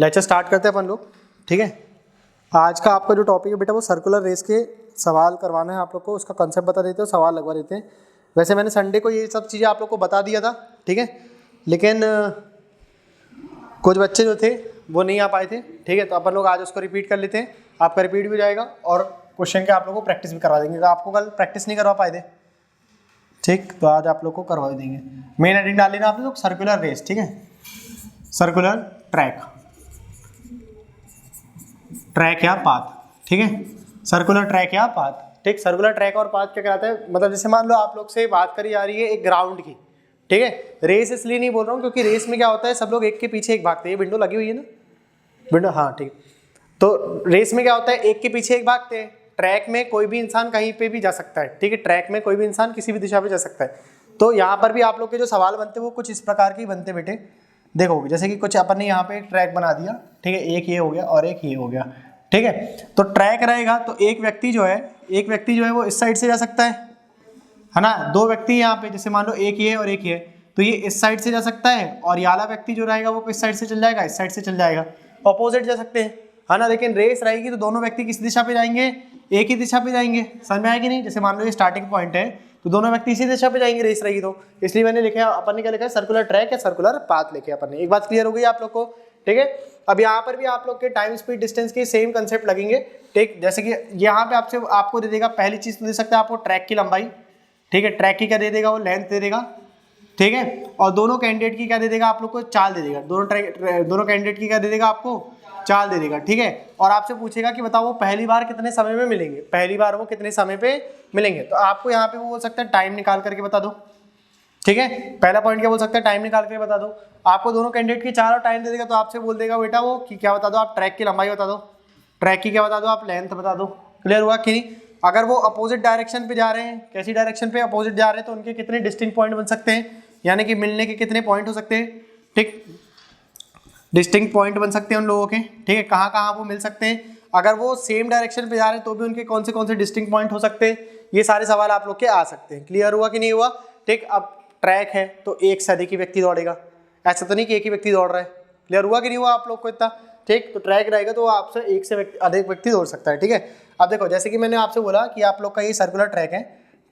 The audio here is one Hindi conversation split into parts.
लेक्चर स्टार्ट करते हैं अपन लोग। ठीक है, आज का आपका जो टॉपिक है बेटा वो सर्कुलर रेस के सवाल करवाना है आप लोग को, उसका कंसेप्ट बता देते हो, सवाल लगवा देते हैं। वैसे मैंने संडे को ये सब चीज़ें आप लोग को बता दिया था, ठीक है, लेकिन कुछ बच्चे जो थे वो नहीं आ पाए थे। ठीक है, तो अपन लोग आज उसको रिपीट कर लेते हैं, आपका रिपीट भी हो जाएगा और क्वेश्चन के आप लोग को प्रैक्टिस भी करवा देंगे। तो आपको कल प्रैक्टिस नहीं करवा पाए थे, ठीक, तो आज आप लोग को करवा देंगे। मेन हेडिंग डाल लेना आप लोग सर्कुलर रेस, ठीक है, सर्कुलर ट्रैक, ट्रैक या पाथ, ठीक है, सर्कुलर ट्रैक या पाथ। ठीक, सर्कुलर ट्रैक और पाथ क्या कहलाता है, मतलब जैसे मान लो आप लोग से बात करी जा रही है एक ग्राउंड की, ठीक है, रेस इसलिए नहीं बोल रहा हूँ क्योंकि रेस में क्या होता है, सब लोग एक के पीछे एक भागते हैं। ये विंडो लगी हुई है ना, विंडो, हाँ ठीक। तो रेस में क्या होता है, एक के पीछे एक भागते हैं। ट्रैक में कोई भी इंसान कहीं पे भी जा सकता है, ठीक है, ट्रैक में कोई भी इंसान किसी भी दिशा पे जा सकता है। तो यहाँ पर भी आप लोग के जो सवाल बनते हैं वो कुछ इस प्रकार के बनते बेटे, देखो जैसे कि कुछ अपन ने यहाँ पे एक ट्रैक बना दिया, ठीक है, एक ये हो गया और एक ये हो गया, ठीक है। तो ट्रैक रहेगा तो एक व्यक्ति जो है वो इस साइड से जा सकता है ना। दो व्यक्ति यहाँ पे, जैसे मान लो एक ये और एक ये, तो ये इस साइड से जा सकता है और ये वाला व्यक्ति जो रहेगा वो किस साइड से चल जाएगा, इस साइड से चल जाएगा, अपोजिट जा सकते हैं, है ना। लेकिन रेस रहेगी तो दोनों व्यक्ति किस दिशा पे जाएंगे, एक ही दिशा पे जाएंगे, समझ में आएगी नहीं। जैसे मान लो ये स्टार्टिंग पॉइंट है तो दोनों व्यक्ति इसी दिशा पे जाएंगे, रेस रहेगी तो, इसलिए मैंने लिखा, अपन ने क्या लिखा है, सर्कुलर ट्रैक या सर्कुलर पाथ लिखे अपन ने। एक बात क्लियर हो गई आप लोग को, ठीक है। अब यहाँ पर भी आप लोग के टाइम स्पीड डिस्टेंस के सेम कंसेप्ट लगेंगे, ठीक। जैसे कि यहाँ पे आपको दे देगा, पहली चीज तो दे सकता है आपको ट्रैक की लंबाई, ठीक है, ट्रैक की क्या दे देगा, वो लेंथ दे देगा, ठीक है, और दोनों कैंडिडेट की क्या दे देगा आप लोग को, चाल दे देगा। दोनों कैंडिडेट की क्या दे देगा आपको, चाल दे देगा, ठीक है। और आपसे पूछेगा कि बताओ वो पहली बार कितने समय में मिलेंगे, पहली बार वो कितने समय पे मिलेंगे। तो आपको यहाँ पे वो बोल सकता है टाइम निकाल करके बता दो, ठीक है। पहला पॉइंट क्या बोल सकता है, टाइम निकाल करके बता दो। आपको दोनों कैंडिडेट की चाल और टाइम दे देगा तो आपसे बोल देगा बेटा वो कि क्या बता दो, आप ट्रैक की लंबाई बता दो, ट्रैक की क्या बता दो, आप लेंथ बता दो। क्लियर हुआ कि नहीं। अगर वो अपोजिट डायरेक्शन पे जा रहे हैं, कैसी डायरेक्शन पे, अपोजिट जा रहे हैं, तो उनके कितने डिस्टिंक्ट पॉइंट बन सकते हैं, यानी कि मिलने के कितने पॉइंट हो सकते हैं, ठीक, डिस्टिंक्ट पॉइंट बन सकते हैं उन लोगों के, ठीक है। कहाँ कहाँ वो मिल सकते हैं, अगर वो सेम डायरेक्शन पे जा रहे हैं तो भी उनके कौन से डिस्टिंक्ट पॉइंट हो सकते हैं, ये सारे सवाल आप लोग के आ सकते हैं। क्लियर हुआ कि नहीं हुआ, ठीक। अब ट्रैक है तो एक से अधिक ही व्यक्ति दौड़ेगा, ऐसा तो नहीं कि एक ही व्यक्ति दौड़ रहा है। क्लियर हुआ कि नहीं हुआ आप लोग को इतना, ठीक। तो ट्रैक रहेगा तो आपसे एक से अधिक व्यक्ति दौड़ सकता है, ठीक है। अब देखो जैसे कि मैंने आपसे बोला कि आप लोग का ये सर्कुलर ट्रैक है,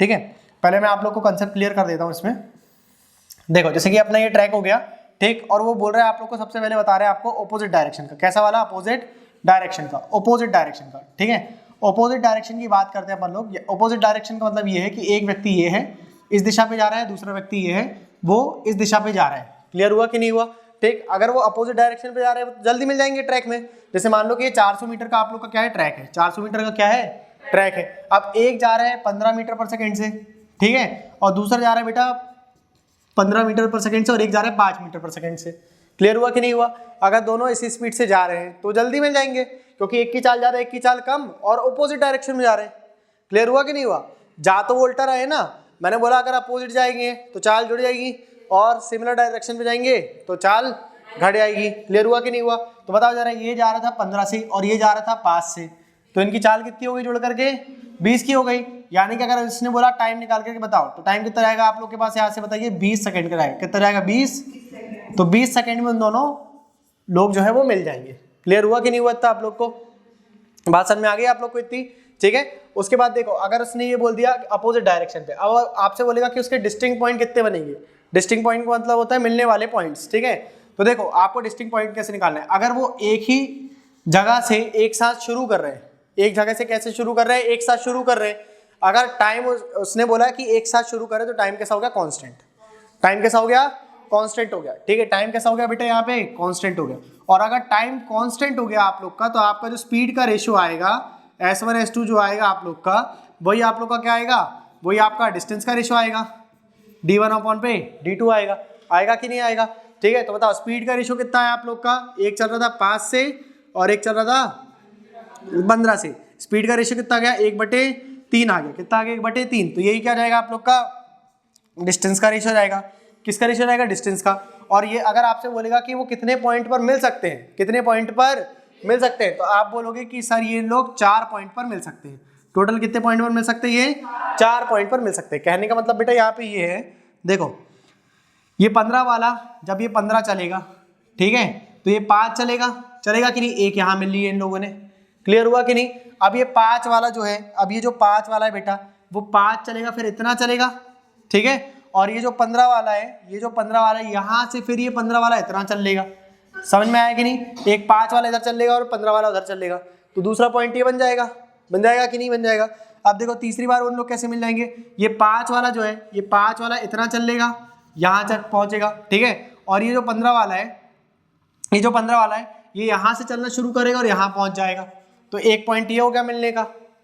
ठीक है। पहले मैं आप लोग को कंसेप्ट क्लियर कर देता हूँ इसमें। देखो जैसे कि अपना ये ट्रैक हो गया, ठीक, और वो बोल रहा है आप लोग को, सबसे पहले बता रहे हैं आपको ऑपोजिट डायरेक्शन का, कैसा वाला, अपोजिट डायरेक्शन का, ऑपोजिट डायरेक्शन का, ठीक है। ऑपोजिट डायरेक्शन की बात करते हैं अपन लोग। ऑपोजिट डायरेक्शन का मतलब ये है कि एक व्यक्ति ये है, इस दिशा पे जा रहा है, दूसरा व्यक्ति ये है, वो इस दिशा पे जा रहा है। क्लियर हुआ कि नहीं हुआ, ठीक। अगर वो अपोजिट डायरेक्शन पे जा रहे हैं तो जल्दी मिल जाएंगे ट्रैक में। जैसे मान लो कि ये 400 मीटर का आप लोग का क्या है, ट्रैक है, 400 मीटर का क्या है, ट्रैक है। अब एक जा रहा है 15 मीटर पर सेकेंड से, ठीक है, और दूसरा जा रहा है बेटा 15 मीटर पर सेकंड से, और एक जा रहा है 5 मीटर पर सेकंड से। क्लियर हुआ कि नहीं हुआ। अगर दोनों इसी स्पीड से जा रहे हैं तो जल्दी मिल जाएंगे, क्योंकि एक की चाल ज्यादा, एक की चाल कम, और ऑपोजिट डायरेक्शन में जा रहे हैं। क्लियर हुआ कि नहीं हुआ। जा तो वो उल्टा रहे ना, मैंने बोला अगर अपोजिट जाएंगे तो चाल जुड़ जाएगी, और सिमिलर डायरेक्शन पे जाएंगे तो चाल घट जाएगी। क्लियर हुआ कि नहीं हुआ। तो बताओ जरा, ये जा रहा था 15 से और ये जा रहा था 5 से, तो इनकी चाल कितनी हो गई जुड़ करके, 20 की हो गई। यानी कि अगर इसने बोला टाइम निकाल करके बताओ, तो टाइम कितना रहेगा आप लोग के पास, यहाँ से बताइए, 20 सेकंड का रहेगा। कितना रहेगा, 20। तो 20 सेकंड में उन दोनों लोग जो है वो मिल जाएंगे। क्लियर हुआ कि नहीं हुआ इतना आप लोग को, बात समझ में आ गई आप लोग को इतनी, ठीक है। उसके बाद देखो, अगर उसने ये बोल दिया अपोजिट डायरेक्शन पे, अब आपसे बोलेगा कि उसके डिस्टिंक्ट पॉइंट कितने बनेंगे। डिस्टिंक्ट पॉइंट का मतलब होता है मिलने वाले पॉइंट्स, ठीक है। तो देखो आपको डिस्टिंक्ट पॉइंट कैसे निकालना है, अगर वो एक ही जगह से एक साथ शुरू कर रहे हैं, एक जगह से कैसे शुरू कर रहे हैं, एक साथ शुरू कर रहे हैं। अगर टाइम उसने बोला कि एक साथ शुरू करें तो टाइम कैसा हो गया, कांस्टेंट। टाइम कैसा हो गया, कांस्टेंट हो गया, ठीक है। टाइम कैसा हो गया बेटा, यहाँ पे कांस्टेंट हो गया। और अगर टाइम कांस्टेंट हो गया आप लोग का, तो आपका जो स्पीड का रेशियो आएगा, S1 S2 जो आएगा आप लोग का, वही आप लोग का क्या आएगा, वही आपका डिस्टेंस का रेशियो आएगा, D1/D2 आएगा। आएगा कि नहीं आएगा, ठीक है। तो बताओ स्पीड का रेशियो कितना है आप लोग का, एक चल रहा था 5 से और एक चल रहा था 15 से। स्पीड का रेशियो कितना गया, 1/3 आ गया। कितना आ गया, 1/3। तो यही क्या जाएगा आप लोग का, डिस्टेंस का रेशियो जाएगा। किसका रेशियो जाएगा, डिस्टेंस का। और ये अगर आपसे बोलेगा कि वो कितने पॉइंट पर मिल सकते हैं, कितने पॉइंट पर मिल सकते हैं, तो आप बोलोगे कि सर ये लोग 4 पॉइंट पर मिल सकते हैं। टोटल कितने पॉइंट पर मिल सकते हैं, ये 4 पॉइंट पर मिल सकते हैं। कहने का मतलब बेटा यहाँ पे ये है, देखो ये 15 वाला, जब ये 15 चलेगा, ठीक है, तो ये 5 चलेगा, चलेगा कि नहीं, एक यहाँ मिल ली है इन लोगों ने, क्लियर हुआ कि नहीं। अब ये 5 वाला जो है, अब ये जो 5 वाला है बेटा वो 5 चलेगा, फिर इतना चलेगा, ठीक है। और ये जो 15 वाला है, ये जो 15 वाला है यहाँ से फिर ये 15 वाला इतना चल लेगा, समझ में आया कि नहीं। एक 5 वाला इधर चल लेगा और 15 वाला उधर चल लेगा, तो दूसरा पॉइंट ये बन जाएगा कि नहीं बन जाएगा। अब देखो तीसरी बार उन लोग कैसे मिल जाएंगे, ये 5 वाला जो है, ये 5 वाला इतना चल लेगा, यहाँ तक पहुंचेगा, ठीक है। और ये जो 15 वाला है, ये जो 15 वाला है ये यहाँ से चलना शुरू करेगा और यहाँ पहुंच जाएगा, तो एक पॉइंट ये हो गया मिलने का,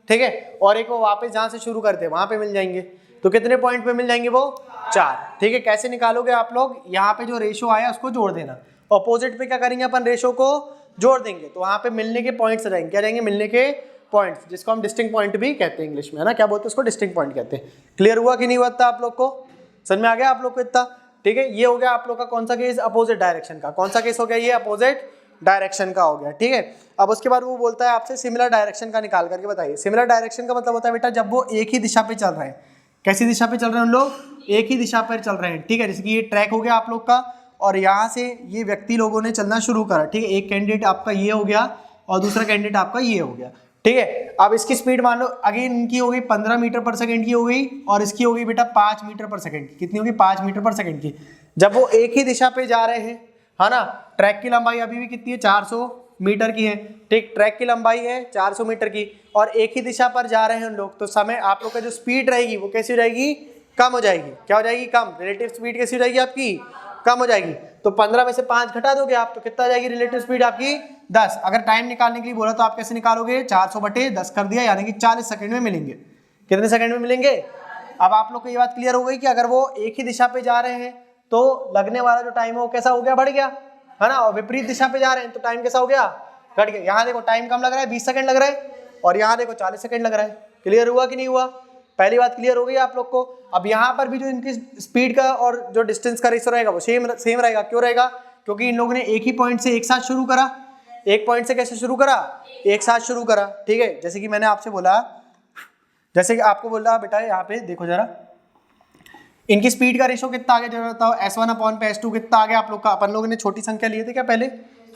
ठीक है। और एक वो वापस जहाँ से शुरू करते हैं वहाँ पे मिल जाएंगे, तो कितने पॉइंट पे मिल जाएंगे वो 4, ठीक है। कैसे निकालोगे आप लोग, यहाँ पे जो रेशो आया उसको जोड़ देना, ऑपोजिट पे क्या करेंगे अपन, रेशो को जोड़ देंगे, तो वहाँ पे मिलने के पॉइंट्स रहेंगे, क्या रहेंगे, मिलने के पॉइंट्स, जिसको हम डिस्टिंक्ट पॉइंट भी कहते हैं इंग्लिश में, है ना, क्या बोलते हैं उसको, डिस्टिंक्ट पॉइंट कहते हैं। क्लियर हुआ कि नहीं हुआ था आप लोग को, समझ में आ गया आप लोग को इतना, ठीक है। ये हो गया आप लोग का कौन सा केस, अपोजिट डायरेक्शन का, कौन सा केस हो गया, ये अपोजिट डायरेक्शन का हो गया, ठीक है। अब उसके बाद वो बोलता है आपसे सिमिलर डायरेक्शन का निकाल करके बताइए। सिमिलर डायरेक्शन का मतलब होता है बेटा जब वो एक ही दिशा पे चल रहे हैं, कैसी दिशा पे चल रहे हैं उन लोग, एक ही दिशा पर चल रहे हैं, ठीक है। जैसे कि ये ट्रैक हो गया आप लोग का, और यहाँ से ये व्यक्ति लोगों ने चलना शुरू करा, ठीक है। एक कैंडिडेट आपका ये हो गया और दूसरा कैंडिडेट आपका ये हो गया, ठीक है। अब इसकी स्पीड मान लो अगेन इनकी हो गई 15 मीटर पर सेकंड की हो गई, और इसकी हो गई बेटा 5 मीटर पर सेकंड की, कितनी होगी, 5 मीटर पर सेकंड की। जब वो एक ही दिशा पे जा रहे हैं, है ना, ट्रैक की लंबाई अभी भी कितनी है, 400 मीटर की है, ठीक, ट्रैक की लंबाई है 400 मीटर की, और एक ही दिशा पर जा रहे हैं उन लोग, तो समय आप लोग का जो स्पीड रहेगी वो कैसी रहेगी, कम हो जाएगी, क्या हो जाएगी, कम। रिलेटिव स्पीड कैसी रहेगी आपकी, कम हो जाएगी। तो 15 में से 5 घटा दोगे आप, तो कितना आ जाएगी रिलेटिव स्पीड आपकी, 10। अगर टाइम निकालने के लिए बोला तो आप कैसे निकालोगे, 400/10 कर दिया, यानी कि 40 सेकंड में मिलेंगे। कितने सेकंड में मिलेंगे। अब आप लोग को ये बात क्लियर हो गई कि अगर वो एक ही दिशा पे जा रहे हैं तो लगने वाला जो टाइम है वो कैसा हो गया, बढ़ गया, है ना, और विपरीत दिशा पे जा रहे हैं तो टाइम कैसा हो गया, घट गया। यहाँ देखो टाइम कम लग रहा है, 20 सेकंड लग रहा है, और यहाँ देखो 40 सेकंड लग रहा है। क्लियर हुआ कि नहीं हुआ, पहली बात क्लियर हो गई आप लोग को। अब यहाँ पर भी जो इनकी स्पीड का और जो डिस्टेंस का रेशो रहेगा वो सेम रहेगा। क्यों रहेगा, क्योंकि इन लोगों ने एक ही पॉइंट से एक साथ शुरू करा, एक पॉइंट से कैसे शुरू करा, एक साथ शुरू करा, ठीक है। जैसे कि मैंने आपसे बोला, जैसे कि आपको बोला बेटा यहाँ पे देखो जरा, इनकी स्पीड का रेशो कितना आ गया जरा बताओ, S1/S2 कितना आ गया आप लोग का। अपन लोगों ने छोटी संख्या लिए थे क्या पहले,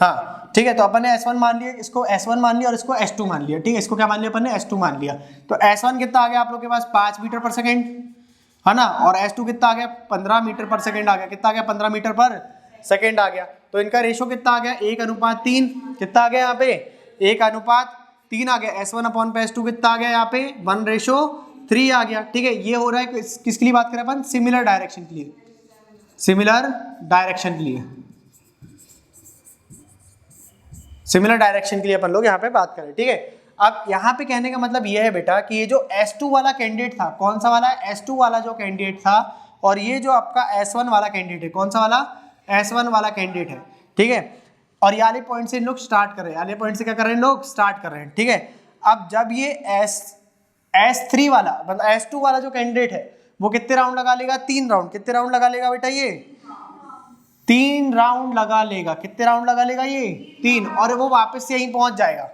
हाँ, ठीक है। तो अपन ने S1 मान लिया, इसको S1 मान लिया और इसको S2 मान लिया, ठीक है। इसको क्या मान लिया अपन ने, S2 मान लिया। तो S1 कितना आ गया आप लोग के पास, 5 मीटर पर सेकेंड, है ना, और S2 कितना आ गया, 15 मीटर पर सेकेंड आ गया। कितना आ गया, 15 मीटर पर सेकेंड आ गया। तो इनका रेशो कितना आ गया, 1:3। कितना आ गया यहाँ पे, 1:3 आ गया। S1/S2 कितना आ गया यहाँ पे, 1:3 आ गया, ठीक है। ये हो रहा है किसके लिए बात करें अपन, सिमिलर डायरेक्शन के लिए, सिमिलर डायरेक्शन के लिए, सिमिलर डायरेक्शन के लिए अपन लोग यहाँ पे बात करें, ठीक है। अब यहाँ पे कहने का मतलब ये है बेटा कि ये जो S2 वाला कैंडिडेट था, कौन सा वाला, S2 वाला जो कैंडिडेट था, और ये जो आपका S1 वाला कैंडिडेट है, कौन सा वाला, S1 वाला कैंडिडेट है, ठीक है। और ये वाले पॉइंट से इन लोग स्टार्ट कर रहे हैं, वाले पॉइंट से क्या कर रहे हैं, लोग स्टार्ट कर रहे हैं, ठीक है। अब जब ये S3 वाला मतलब S2 वाला जो कैंडिडेट है वो कितने राउंड लगा लेगा, 3 राउंड। कितने राउंड लगा लेगा बेटा, ये 3 राउंड लगा लेगा। कितने राउंड लगा लेगा, ये 3, और वो वापस से यहीं पहुंच जाएगा,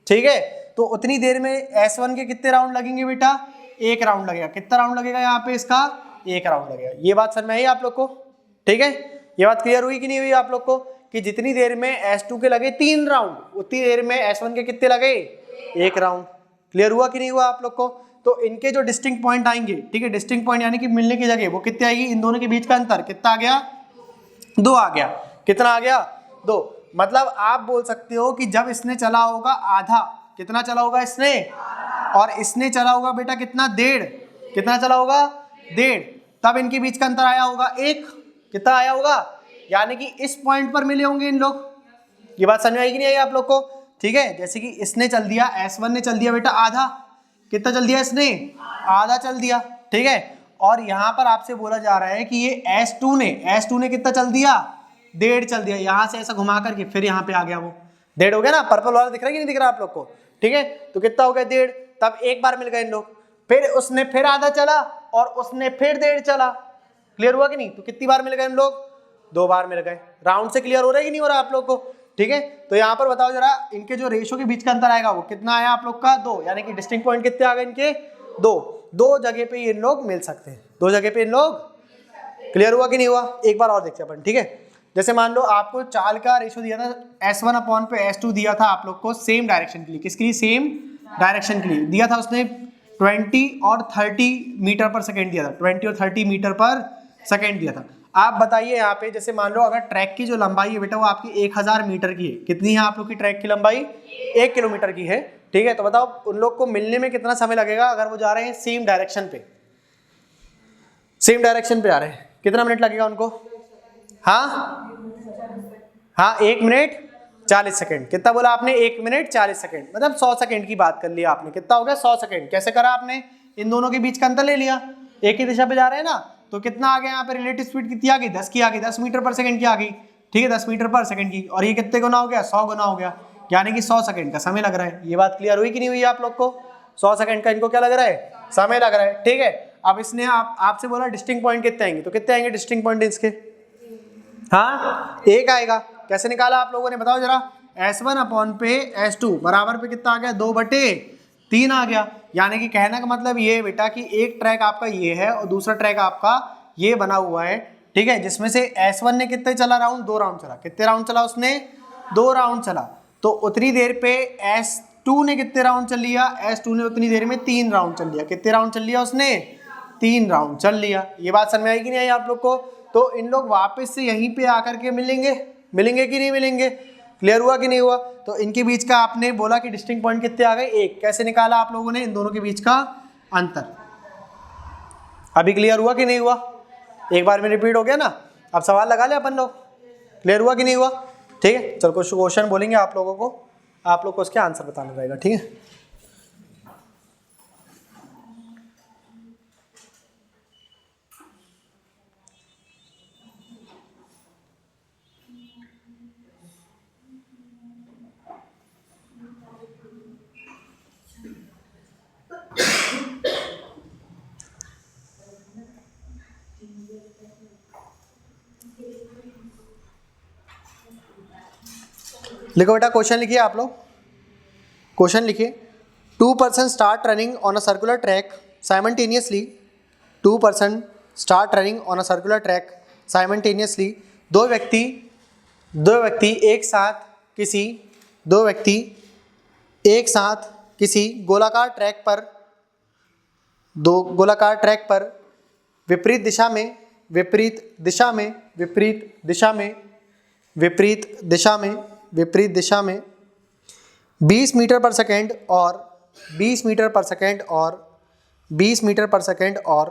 ठीक है। तो उतनी देर में S1 के कितने राउंड लगेंगे बेटा, 1 राउंड लगेगा। कितना राउंड लगेगा यहाँ पे इसका, 1 राउंड लगेगा। ये बात समझ में आई आप लोग को, ठीक है। ये बात क्लियर हुई कि नहीं हुई आप लोग को, कि जितनी देर में S2 के लगे 3 राउंड, उतनी देर में S1 के कितने लगे, 1 राउंड। क्लियर हुआ कि नहीं हुआ आप लोग को। तो इनके जो डिस्टिंक्ट पॉइंट आएंगे, ठीक है, डिस्टिंक्ट पॉइंट यानी कि मिलने की जगह, वो कितने आएगी, इन दोनों के बीच का अंतर कितना आ गया, 2 आ गया। कितना आ गया, 2। मतलब आप बोल सकते हो कि जब इसने चला होगा आधा, कितना चला होगा इसने, और इसने चला होगा बेटा कितना, 1.5। कितना चला होगा, 1.5, तब इनके बीच का अंतर आया होगा 1। कितना आया होगा, यानी कि इस पॉइंट पर मिले होंगे इन लोग। ये बात समझ में आई कि नहीं आई आप लोग को, ठीक है। जैसे कि इसने चल दिया, S1 ने चल दिया बेटा आधा। कितना चल दिया इसने, आधा चल दिया, ठीक है। और यहाँ पर आपसे बोला जा रहा है कि ये S2 ने कितना चल दिया, 1.5 चल दिया। यहाँ से ऐसा घुमा करके फिर यहाँ पे आ गया, वो 1.5 हो गया ना, पर्पल वाला दिख रहा है कि नहीं दिख रहा आप लोग को, ठीक है। तो कितना हो गया, 1.5। तब एक बार मिल गए इन लोग, फिर उसने फिर आधा चला और उसने फिर 1.5 चला। क्लियर हुआ कि नहीं। तो कितनी बार मिल गए इन लोग, 2 बार मिल गए। राउंड से क्लियर हो रहा है कि नहीं हो रहा आप लोग को, ठीक है। तो यहाँ पर बताओ जरा, इनके जो रेशो के बीच का अंतर आएगा वो कितना आया आप लोग का, 2, यानी कि डिस्टिंक्ट पॉइंट कितने आ गए इनके, 2 जगह पे इन लोग मिल सकते हैं, 2 जगह पे इन लोग। क्लियर हुआ कि नहीं हुआ, एक बार और देखते हैं अपन, ठीक है। जैसे मान लो आपको चाल का रेशो दिया था S1/S2 दिया था आप लोग को सेम डायरेक्शन के लिए, किसके लिए, सेम डायरेक्शन के लिए दिया था उसने 20 और 30 मीटर पर सेकेंड दिया था, 20 और 30 मीटर पर सेकेंड दिया था। आप बताइए यहाँ पे जैसे मान लो अगर ट्रैक की जो लंबाई है बेटा वो आपकी 1000 मीटर की है, कितनी है आप लोग की ट्रैक की लंबाई, 1 किलोमीटर की है, ठीक है। तो बताओ उन लोग को मिलने में कितना समय लगेगा अगर वो जा रहे हैं सेम डायरेक्शन पे, सेम डायरेक्शन पे आ रहे हैं, कितना मिनट लगेगा उनको, हाँ 1 मिनट 40 सेकंड। कितना बोला आपने, 1 मिनट 40 सेकंड, मतलब 100 सेकंड की बात कर लिया आपने, कितना हो गया 100 सेकंड। कैसे करा आपने, इन दोनों के बीच का अंतर ले लिया, एक ही दिशा पे जा रहे हैं ना, तो कितना आ गया यहाँ पे रिलेटिव स्पीड कितनी आ गई, 10 की आ गई, 10 मीटर पर सेकंड की आ गई, ठीक है, 10 मीटर पर सेकंड की, और ये कितने गुना हो गया, 100 गुना हो गया, यानी कि 100 सेकंड का समय लग रहा है। ये बात क्लियर हुई कि नहीं हुई आप लोग को, 100 सेकंड का इनको क्या लग रहा है, समय लग रहा है, ठीक है। अब इसने आपसे बोला डिस्टिंक्ट पॉइंट कितने आएंगे, तो कितने आएंगे डिस्टिंक्ट पॉइंट इसके, हाँ 1 आएगा। कैसे निकाला आप लोगों ने बताओ जरा, S1/S2 बराबर पे कितना आ गया, 2/3 आ गया। यानी कि कहने का मतलब ये है बेटा कि एक ट्रैक आपका ये है और दूसरा ट्रैक आपका ये बना हुआ है, ठीक है, जिसमें से S1 ने कितने चला राउंड, 2 राउंड चला, कितने राउंड चला उसने, 2 राउंड चला, तो उतनी देर पे S2 ने कितने राउंड चल लिया, S2 ने उतनी देर में 3 राउंड चल लिया, कितने राउंड चल लिया उसने, 3 राउंड चल लिया। ये बात समझ में आई कि नहीं आई आप लोग को। तो इन लोग वापस से यहीं पे आकर के मिलेंगे कि नहीं मिलेंगे, क्लियर हुआ कि नहीं हुआ। तो इनके बीच का आपने बोला कि डिस्टिंक्ट पॉइंट कितने आ गए, 1, कैसे निकाला आप लोगों ने इन दोनों के बीच का अंतर, अभी क्लियर हुआ कि नहीं हुआ, एक बार में रिपीट हो गया ना। अब सवाल लगा ले अपन लोग, क्लियर हुआ कि नहीं हुआ, ठीक है। चलो कुछ क्वेश्चन बोलेंगे आप लोगों को, आप लोग को उसके आंसर बताना रहेगा, ठीक है। लिखो बेटा, क्वेश्चन लिखिए आप लोग, क्वेश्चन लिखिए। 2 person start running on a circular track simultaneously, 2 person start running on a circular track simultaneously, दो व्यक्ति एक साथ किसी गोलाकार ट्रैक पर विपरीत दिशा में 20 मीटर पर सेकेंड और 20 मीटर पर सेकेंड और 20 मीटर पर सेकेंड और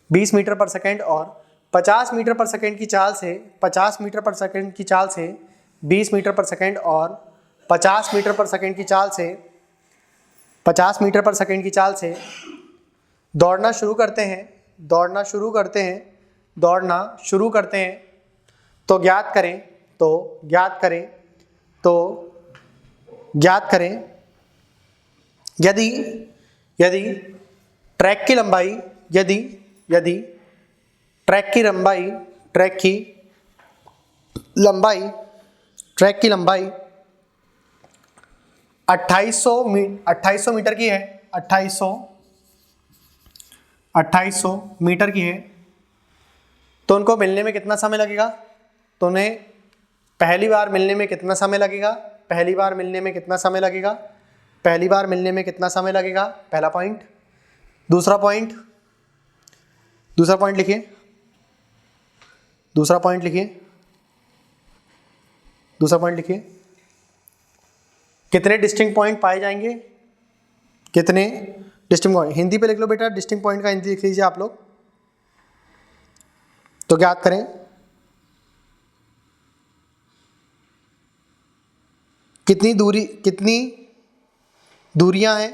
20 मीटर पर सेकेंड और 50 मीटर पर सेकेंड की चाल से 50 मीटर पर सेकेंड की चाल से 20 मीटर पर सेकेंड और 50 मीटर पर सेकेंड की चाल से 50 मीटर पर सेकेंड की चाल से दौड़ना शुरू करते हैं, तो ज्ञात करें यदि ट्रैक की लंबाई 2800 मीटर की है, 2800 मीटर की है, तो उनको मिलने में कितना समय लगेगा, तो उन्हें पहली बार मिलने में कितना समय लगेगा, पहला पॉइंट। दूसरा पॉइंट लिखिए, कितने डिस्टिंक्ट पॉइंट पाए जाएंगे, हिंदी पे लिख लो बेटा, डिस्टिंक्ट पॉइंट का हिंदी लिख लीजिए आप लोग। तो ज्ञात करें कितनी दूरियां हैं,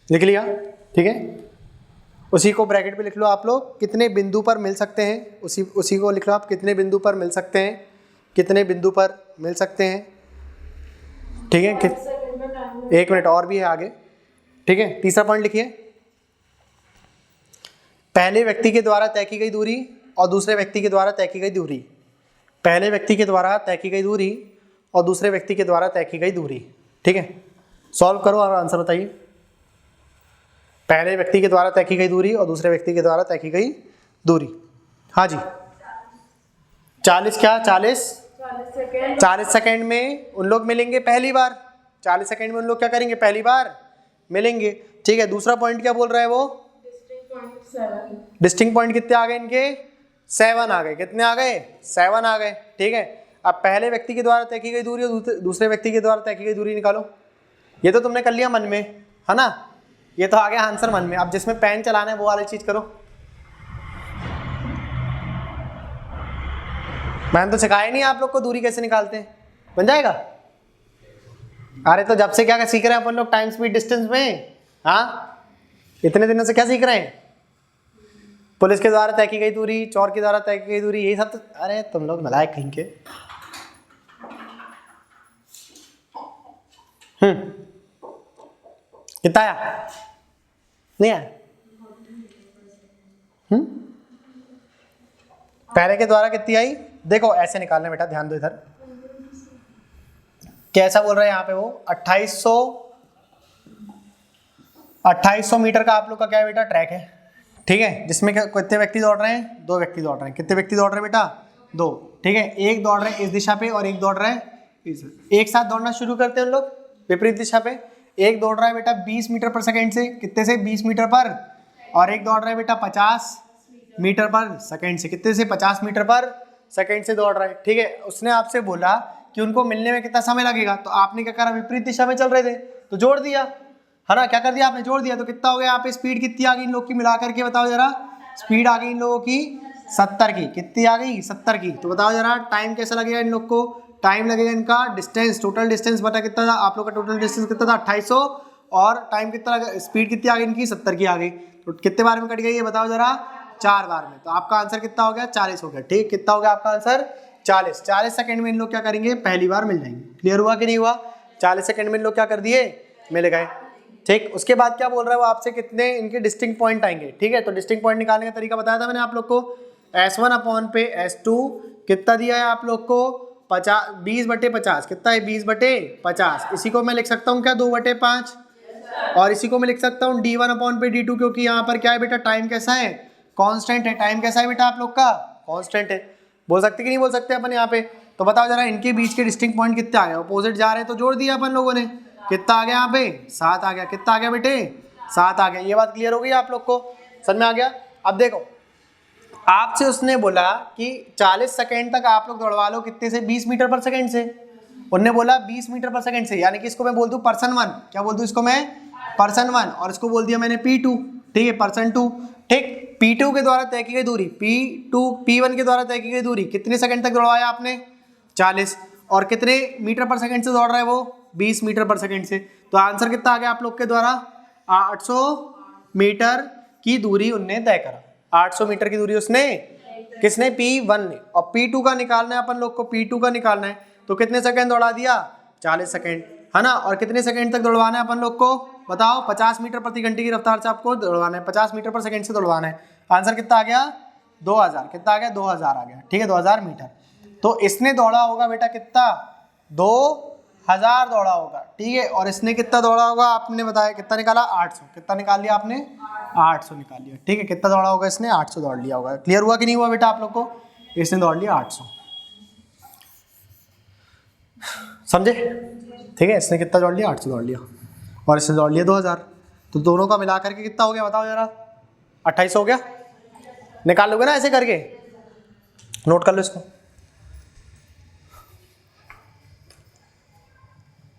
लिख लिया, ठीक है। उसी को ब्रैकेट पे लिख लो आप लोग, कितने बिंदु पर मिल सकते हैं, उसी को लिख लो आप, कितने बिंदु पर मिल सकते हैं, ठीक है। 1 मिनट और भी है आगे, ठीक है। तीसरा पॉइंट लिखिए, पहले व्यक्ति के द्वारा तय की गई दूरी और दूसरे व्यक्ति के द्वारा तय की गई दूरी, और दूसरे व्यक्ति के द्वारा तय की गई दूरी, ठीक है। सॉल्व करो और आंसर बताइए। पहले व्यक्ति के द्वारा तय की गई दूरी और दूसरे व्यक्ति के द्वारा तय की गई दूरी। हाँ जी 40 क्या 40 सेकेंड में उन लोग मिलेंगे पहली बार। 40 सेकेंड में उन लोग क्या करेंगे पहली बार मिलेंगे। ठीक है दूसरा पॉइंट क्या बोल रहा है वो डिस्टिंक्ट पॉइंट कितने आ गए इनके 7 आ गए। कितने आ गए 7 आ गए। ठीक है अब पहले व्यक्ति के द्वारा तय की गई दूरी और दूसरे व्यक्ति के द्वारा तय की गई दूरी निकालो। ये तो तुमने कर लिया मन में है ना, ये तो आ गया आंसर मन में। अब जिसमें पेन चलाना है वो वाली चीज करो। मैंने तो सिखाया नहीं आप लोग को दूरी कैसे निकालते हैं, बन जाएगा। अरे तो जब से क्या सीख रहे हैं अपन लोग टाइम स्पीड डिस्टेंस में, हाँ इतने दिनों से क्या सीख रहे हैं, पुलिस के द्वारा तय की गई दूरी, चोर के द्वारा तय की गई दूरी, यही सब तो। अरे तुम लोग नालायक कहीं के। कितना आया नहीं आया? पहले के द्वारा कितनी आई देखो, ऐसे निकालना बेटा, ध्यान दो इधर कैसा बोल रहे हैं यहाँ पे वो 2800 मीटर का आप लोग का क्या है बेटा ट्रैक है। ठीक है जिसमें कितने व्यक्ति दौड़ रहे हैं 2 व्यक्ति दौड़ रहे हैं। कितने व्यक्ति दौड़ रहे हैं बेटा 2। ठीक है एक दौड़ रहे हैं इस दिशा पे और एक दौड़ रहा है इस। एक साथ दौड़ना शुरू करते हैं उन लोग विपरीत दिशा पे। एक दौड़ रहा है बेटा 20 मीटर पर सेकेंड से, कितने से 20 मीटर पर, और एक दौड़ रहा है बेटा 50 मीटर पर सेकेंड से, कितने से 50 मीटर पर सेकेंड से दौड़ रहा है। ठीक है उसने आपसे बोला कि उनको मिलने में कितना समय लगेगा, तो आपने क्या करा विपरीत दिशा में चल रहे थे तो जोड़ दिया है ना। क्या कर दिया आपने जोड़ दिया, तो कितना हो गया यहाँ पे स्पीड कितनी आ गई इन लोग की मिला करके बताओ जरा। स्पीड आ गई इन लोगों की 70 की। कितनी आ गई 70 की। तो बताओ जरा टाइम कैसा लगेगा इन लोग को। टाइम लगेगा इनका डिस्टेंस, टोटल डिस्टेंस बता कितना था आप लोग का, टोटल डिस्टेंस कितना था 2800 और टाइम कितना, स्पीड कितनी आ गई इनकी 70 की आ गई। तो कितने बार में कट गई ये बताओ जरा 4 बार में। तो आपका आंसर कितना हो गया 40 हो गया। ठीक कितना हो गया आपका आंसर 40 सेकंड में इन लोग क्या करेंगे पहली बार मिल जाएंगे। क्लियर हुआ कि नहीं हुआ? 40 सेकंड में इन लोग क्या कर दिए मिल गए। ठीक उसके बाद क्या बोल रहा है वो आपसे कितने इनके डिस्टिंक्ट पॉइंट आएंगे। ठीक है तो डिस्टिंक्ट पॉइंट निकालने का तरीका बताया था मैंने आप लोग को। S1 अपॉन पे S2 कितना दिया है आप लोग को 20/50 कितना है 20/50। इसी को मैं लिख सकता हूँ क्या 2/5 और इसी को मैं लिख सकता हूँ D1 अपॉन पे D2 क्योंकि यहाँ पर क्या है बेटा टाइम कैसा है कांस्टेंट है। टाइम कैसा है बेटा आप लोग का कांस्टेंट है। बोल सकते कि नहीं बोल सकते अपन यहाँ पे। तो बताओ जरा इनके बीच के डिस्टिंक्ट पॉइंट कितने आ गए, अपोजिट जा रहे हैं तो जोड़ दिया अपन लोगों ने। कितना आ गया यहाँ पे 7 आ गया। कितना आ गया बेटे 7 आ गया। ये बात क्लियर हो गई आप लोग को, समझ में आ गया। अब देखो आपसे उसने बोला कि 40 सेकेंड तक आप लोग दौड़वा लो कितने से 20 मीटर पर सेकेंड से। उन्होंने बोला 20 मीटर पर सेकेंड से, यानी कि इसको मैं बोल दूं पर्सन 1। क्या बोल दूं इसको मैं पर्सन 1 और इसको बोल दिया मैंने P2। ठीक है पर्सन 2। ठीक P2 के द्वारा तय की गई दूरी P1 के द्वारा तय की गई दूरी कितने सेकंड तक दौड़वाया आपने 40 और कितने मीटर पर सेकंड से दौड़ रहा है वो 20 मीटर पर सेकंड से। तो आंसर कितना आ गया आप लोग के द्वारा 800 मीटर की दूरी उनने तय करा। 800 मीटर की दूरी उसने किसने P1 ने। और P2 का निकालना है अपन लोग को, P2 का निकालना है तो कितने सेकंड दौड़ा दिया 40 सेकंड है ना। और कितने सेकंड तक दौड़वाना है अपन लोग को बताओ 50 मीटर प्रति घंटे की रफ्तार से आपको दौड़वाना है, 50 मीटर पर सेकंड से दौड़वाना है। आंसर कितना आ गया 2000। कितना आ गया 2000 आ गया। ठीक है 2000 मीटर। तो इसने दौड़ा होगा बेटा कितना 2000 दौड़ा होगा। ठीक है और इसने कितना दौड़ा होगा आपने बताया कितना निकाला 800। कितना निकाल लिया आपने 800 निकाल लिया। ठीक है कितना दौड़ा होगा इसने 800 दौड़ लिया होगा। क्लियर हुआ कि नहीं हुआ बेटा आप लोग को। इसने दौड़ लिया 800 समझे। ठीक है इसने कितना दौड़ लिया 800 दौड़ लिया और इसने दौड़ लिया 2000। तो दोनों का मिला करके कितना हो गया बताओ जरा 2800 हो गया। निकाल लोगे ना ऐसे करके, नोट कर लो इसको।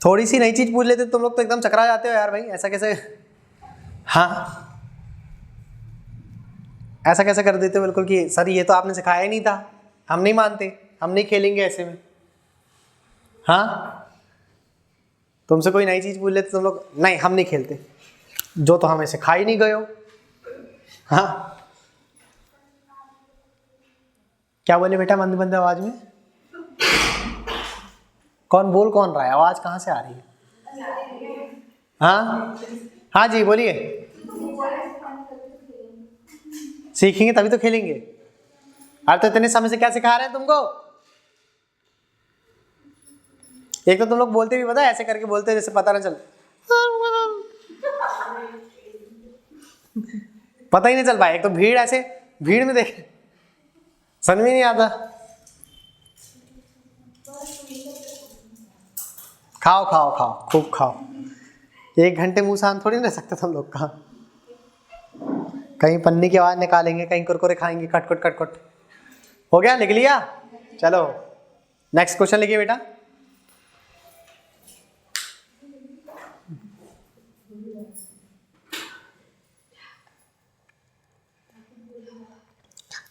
थोड़ी सी नई चीज पूछ लेते तुम लोग तो एकदम चकरा जाते हो यार भाई, ऐसा कैसे। हाँ ऐसा कैसे कर देते हो बिल्कुल कि सर ये तो आपने सिखाया ही नहीं था, हम नहीं मानते, हम नहीं खेलेंगे ऐसे में। हाँ तुमसे कोई नई चीज पूछ लेते तुम लोग नहीं हम नहीं खेलते, जो तो हमें सिखा ही नहीं गए हो। हाँ क्या बोले बेटा मंद मंद आवाज में, कौन बोल कौन रहा है, आवाज कहाँ से आ रही है। हाँ हाँ जी बोलिए। सीखेंगे तभी तो खेलेंगे। अरे तो इतने समय से क्या सिखा रहे हैं तुमको। एक तो तुम लोग बोलते भी पता है ऐसे करके बोलते जैसे पता ना चले। पता ही नहीं चल पाया। एक तो भीड़, ऐसे भीड़ में देख समझ में नहीं आता। खाओ खाओ खाओ, खूब खाओ। 1 घंटे मुंह शांत थोड़ी रह सकते तुम लोग का। कहीं पन्नी की आवाज निकालेंगे, कहीं कुरकुरे खाएंगे, कटकुट कटकुट। हो गया, लिख लिया? चलो नेक्स्ट क्वेश्चन लिखिए बेटा।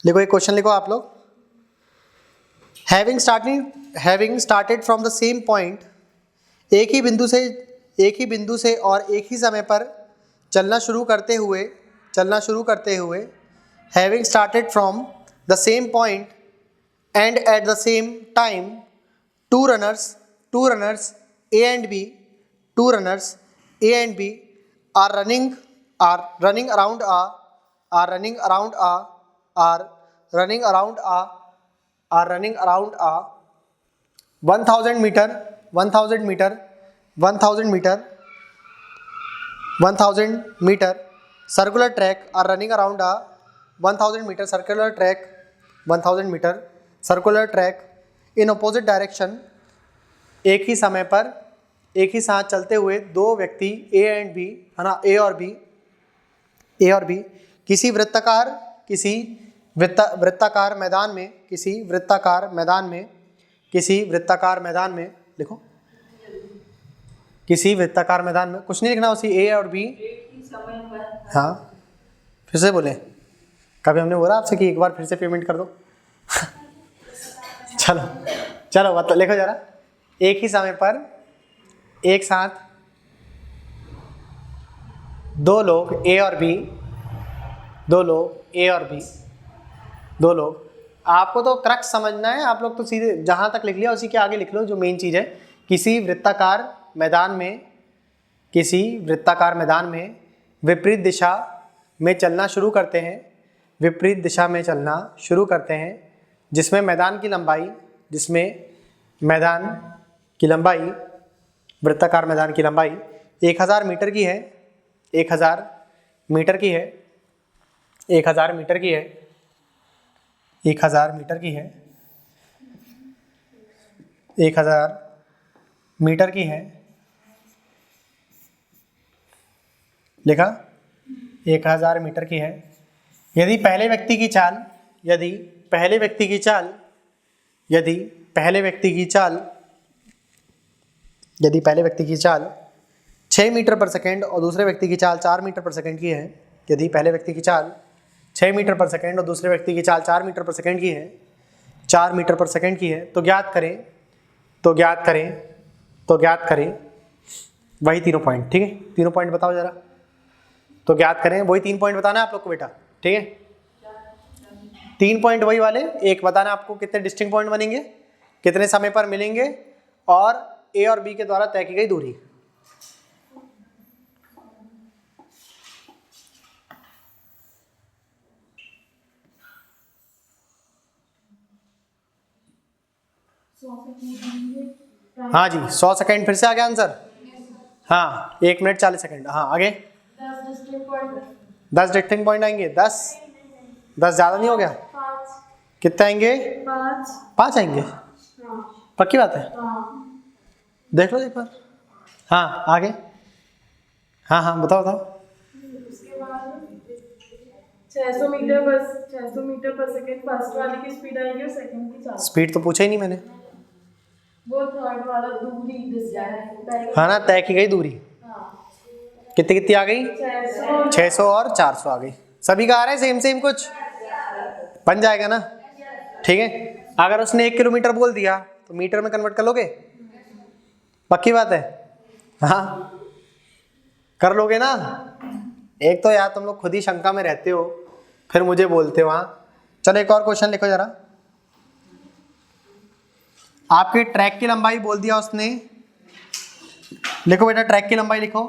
लिखो एक क्वेश्चन लिखो आप लोग। Having started from the same point, एक ही बिंदु से और एक ही समय पर चलना शुरू करते हुए having started from the same point and at the same time two runners A and B are running around a 1000 meter circular track, are running around a 1000 meter circular track in opposite direction। एक ही समय पर एक ही साथ चलते हुए दो व्यक्ति ए एंड बी, है ना, ए और बी किसी वृत्ताकार मैदान में लिखो, किसी वृत्ताकार मैदान में, कुछ नहीं लिखना, उसी ए और बी एक ही समय पर। हाँ फिर से बोले, कभी हमने बोला आपसे कि एक बार फिर से पेमेंट कर दो? चलो मतलब लिखो जरा। एक ही समय पर एक साथ दो लोग ए और बी, आपको तो क्रक्स समझना है। आप लोग तो सीधे जहां तक लिख लिया उसी के आगे लिख लो जो मेन चीज है। किसी वृत्ताकार मैदान में विपरीत दिशा में चलना शुरू करते हैं, जिसमें मैदान की लंबाई वृत्ताकार मैदान की लंबाई 1000 मीटर की है। 1000 मीटर की है। लिखा 1000 मीटर की है। यदि पहले व्यक्ति की चाल 6 मीटर पर सेकेंड और दूसरे व्यक्ति की चाल 4 मीटर पर सेकेंड की है, यदि पहले व्यक्ति की चाल 6 मीटर पर सेकेंड और दूसरे व्यक्ति की चाल 4 मीटर पर सेकेंड की है, तो ज्ञात करें वही तीनों पॉइंट। ठीक है, तीनों पॉइंट बताओ जरा। तो ज्ञात करें, वही 3 पॉइंट बताना है आप लोग को बेटा। ठीक है, 3 पॉइंट वही वाले। एक बताना आपको कितने डिस्टिंक्ट पॉइंट बनेंगे, कितने समय पर मिलेंगे, और ए और बी के द्वारा तय की गई दूरी। हाँ जी, 100 सेकेंड। फिर से आ गया आंसर? हाँ, 1 मिनट 40 सेकेंड। हाँ आगे। 10 डिस्टिंक्ट पॉइंट आएंगे। 10 ज़्यादा नहीं हो गया? कितने आएंगे? 5 आएंगे। पक्की बात है? देख लो एक बार। हाँ आगे। हाँ बताओ। उसके बाद 600 मीटर पर सेकंड फर्स्ट वाले की स्पीड आएगी और सेकंड की 4। स्पीड तो पूछा ही नहीं मैंने। वो थर्ड वाला दूरी हाँ ना, तय की गई दूरी। कितनी आ गई? 600 और 400 आ गई। सभी का आ रहा है सेम कुछ? बन जाएगा ना? ठीक है, अगर उसने 1 किलोमीटर बोल दिया तो मीटर में कन्वर्ट कर लोगे? पक्की बात है? हाँ कर लोगे ना? एक तो यार तुम लोग खुद ही शंका में रहते हो, फिर मुझे बोलते हो। हाँ चलो एक और क्वेश्चन लिखो जरा। आपके ट्रैक की लंबाई बोल दिया उसने। लिखो बेटा, ट्रैक की लंबाई लिखो।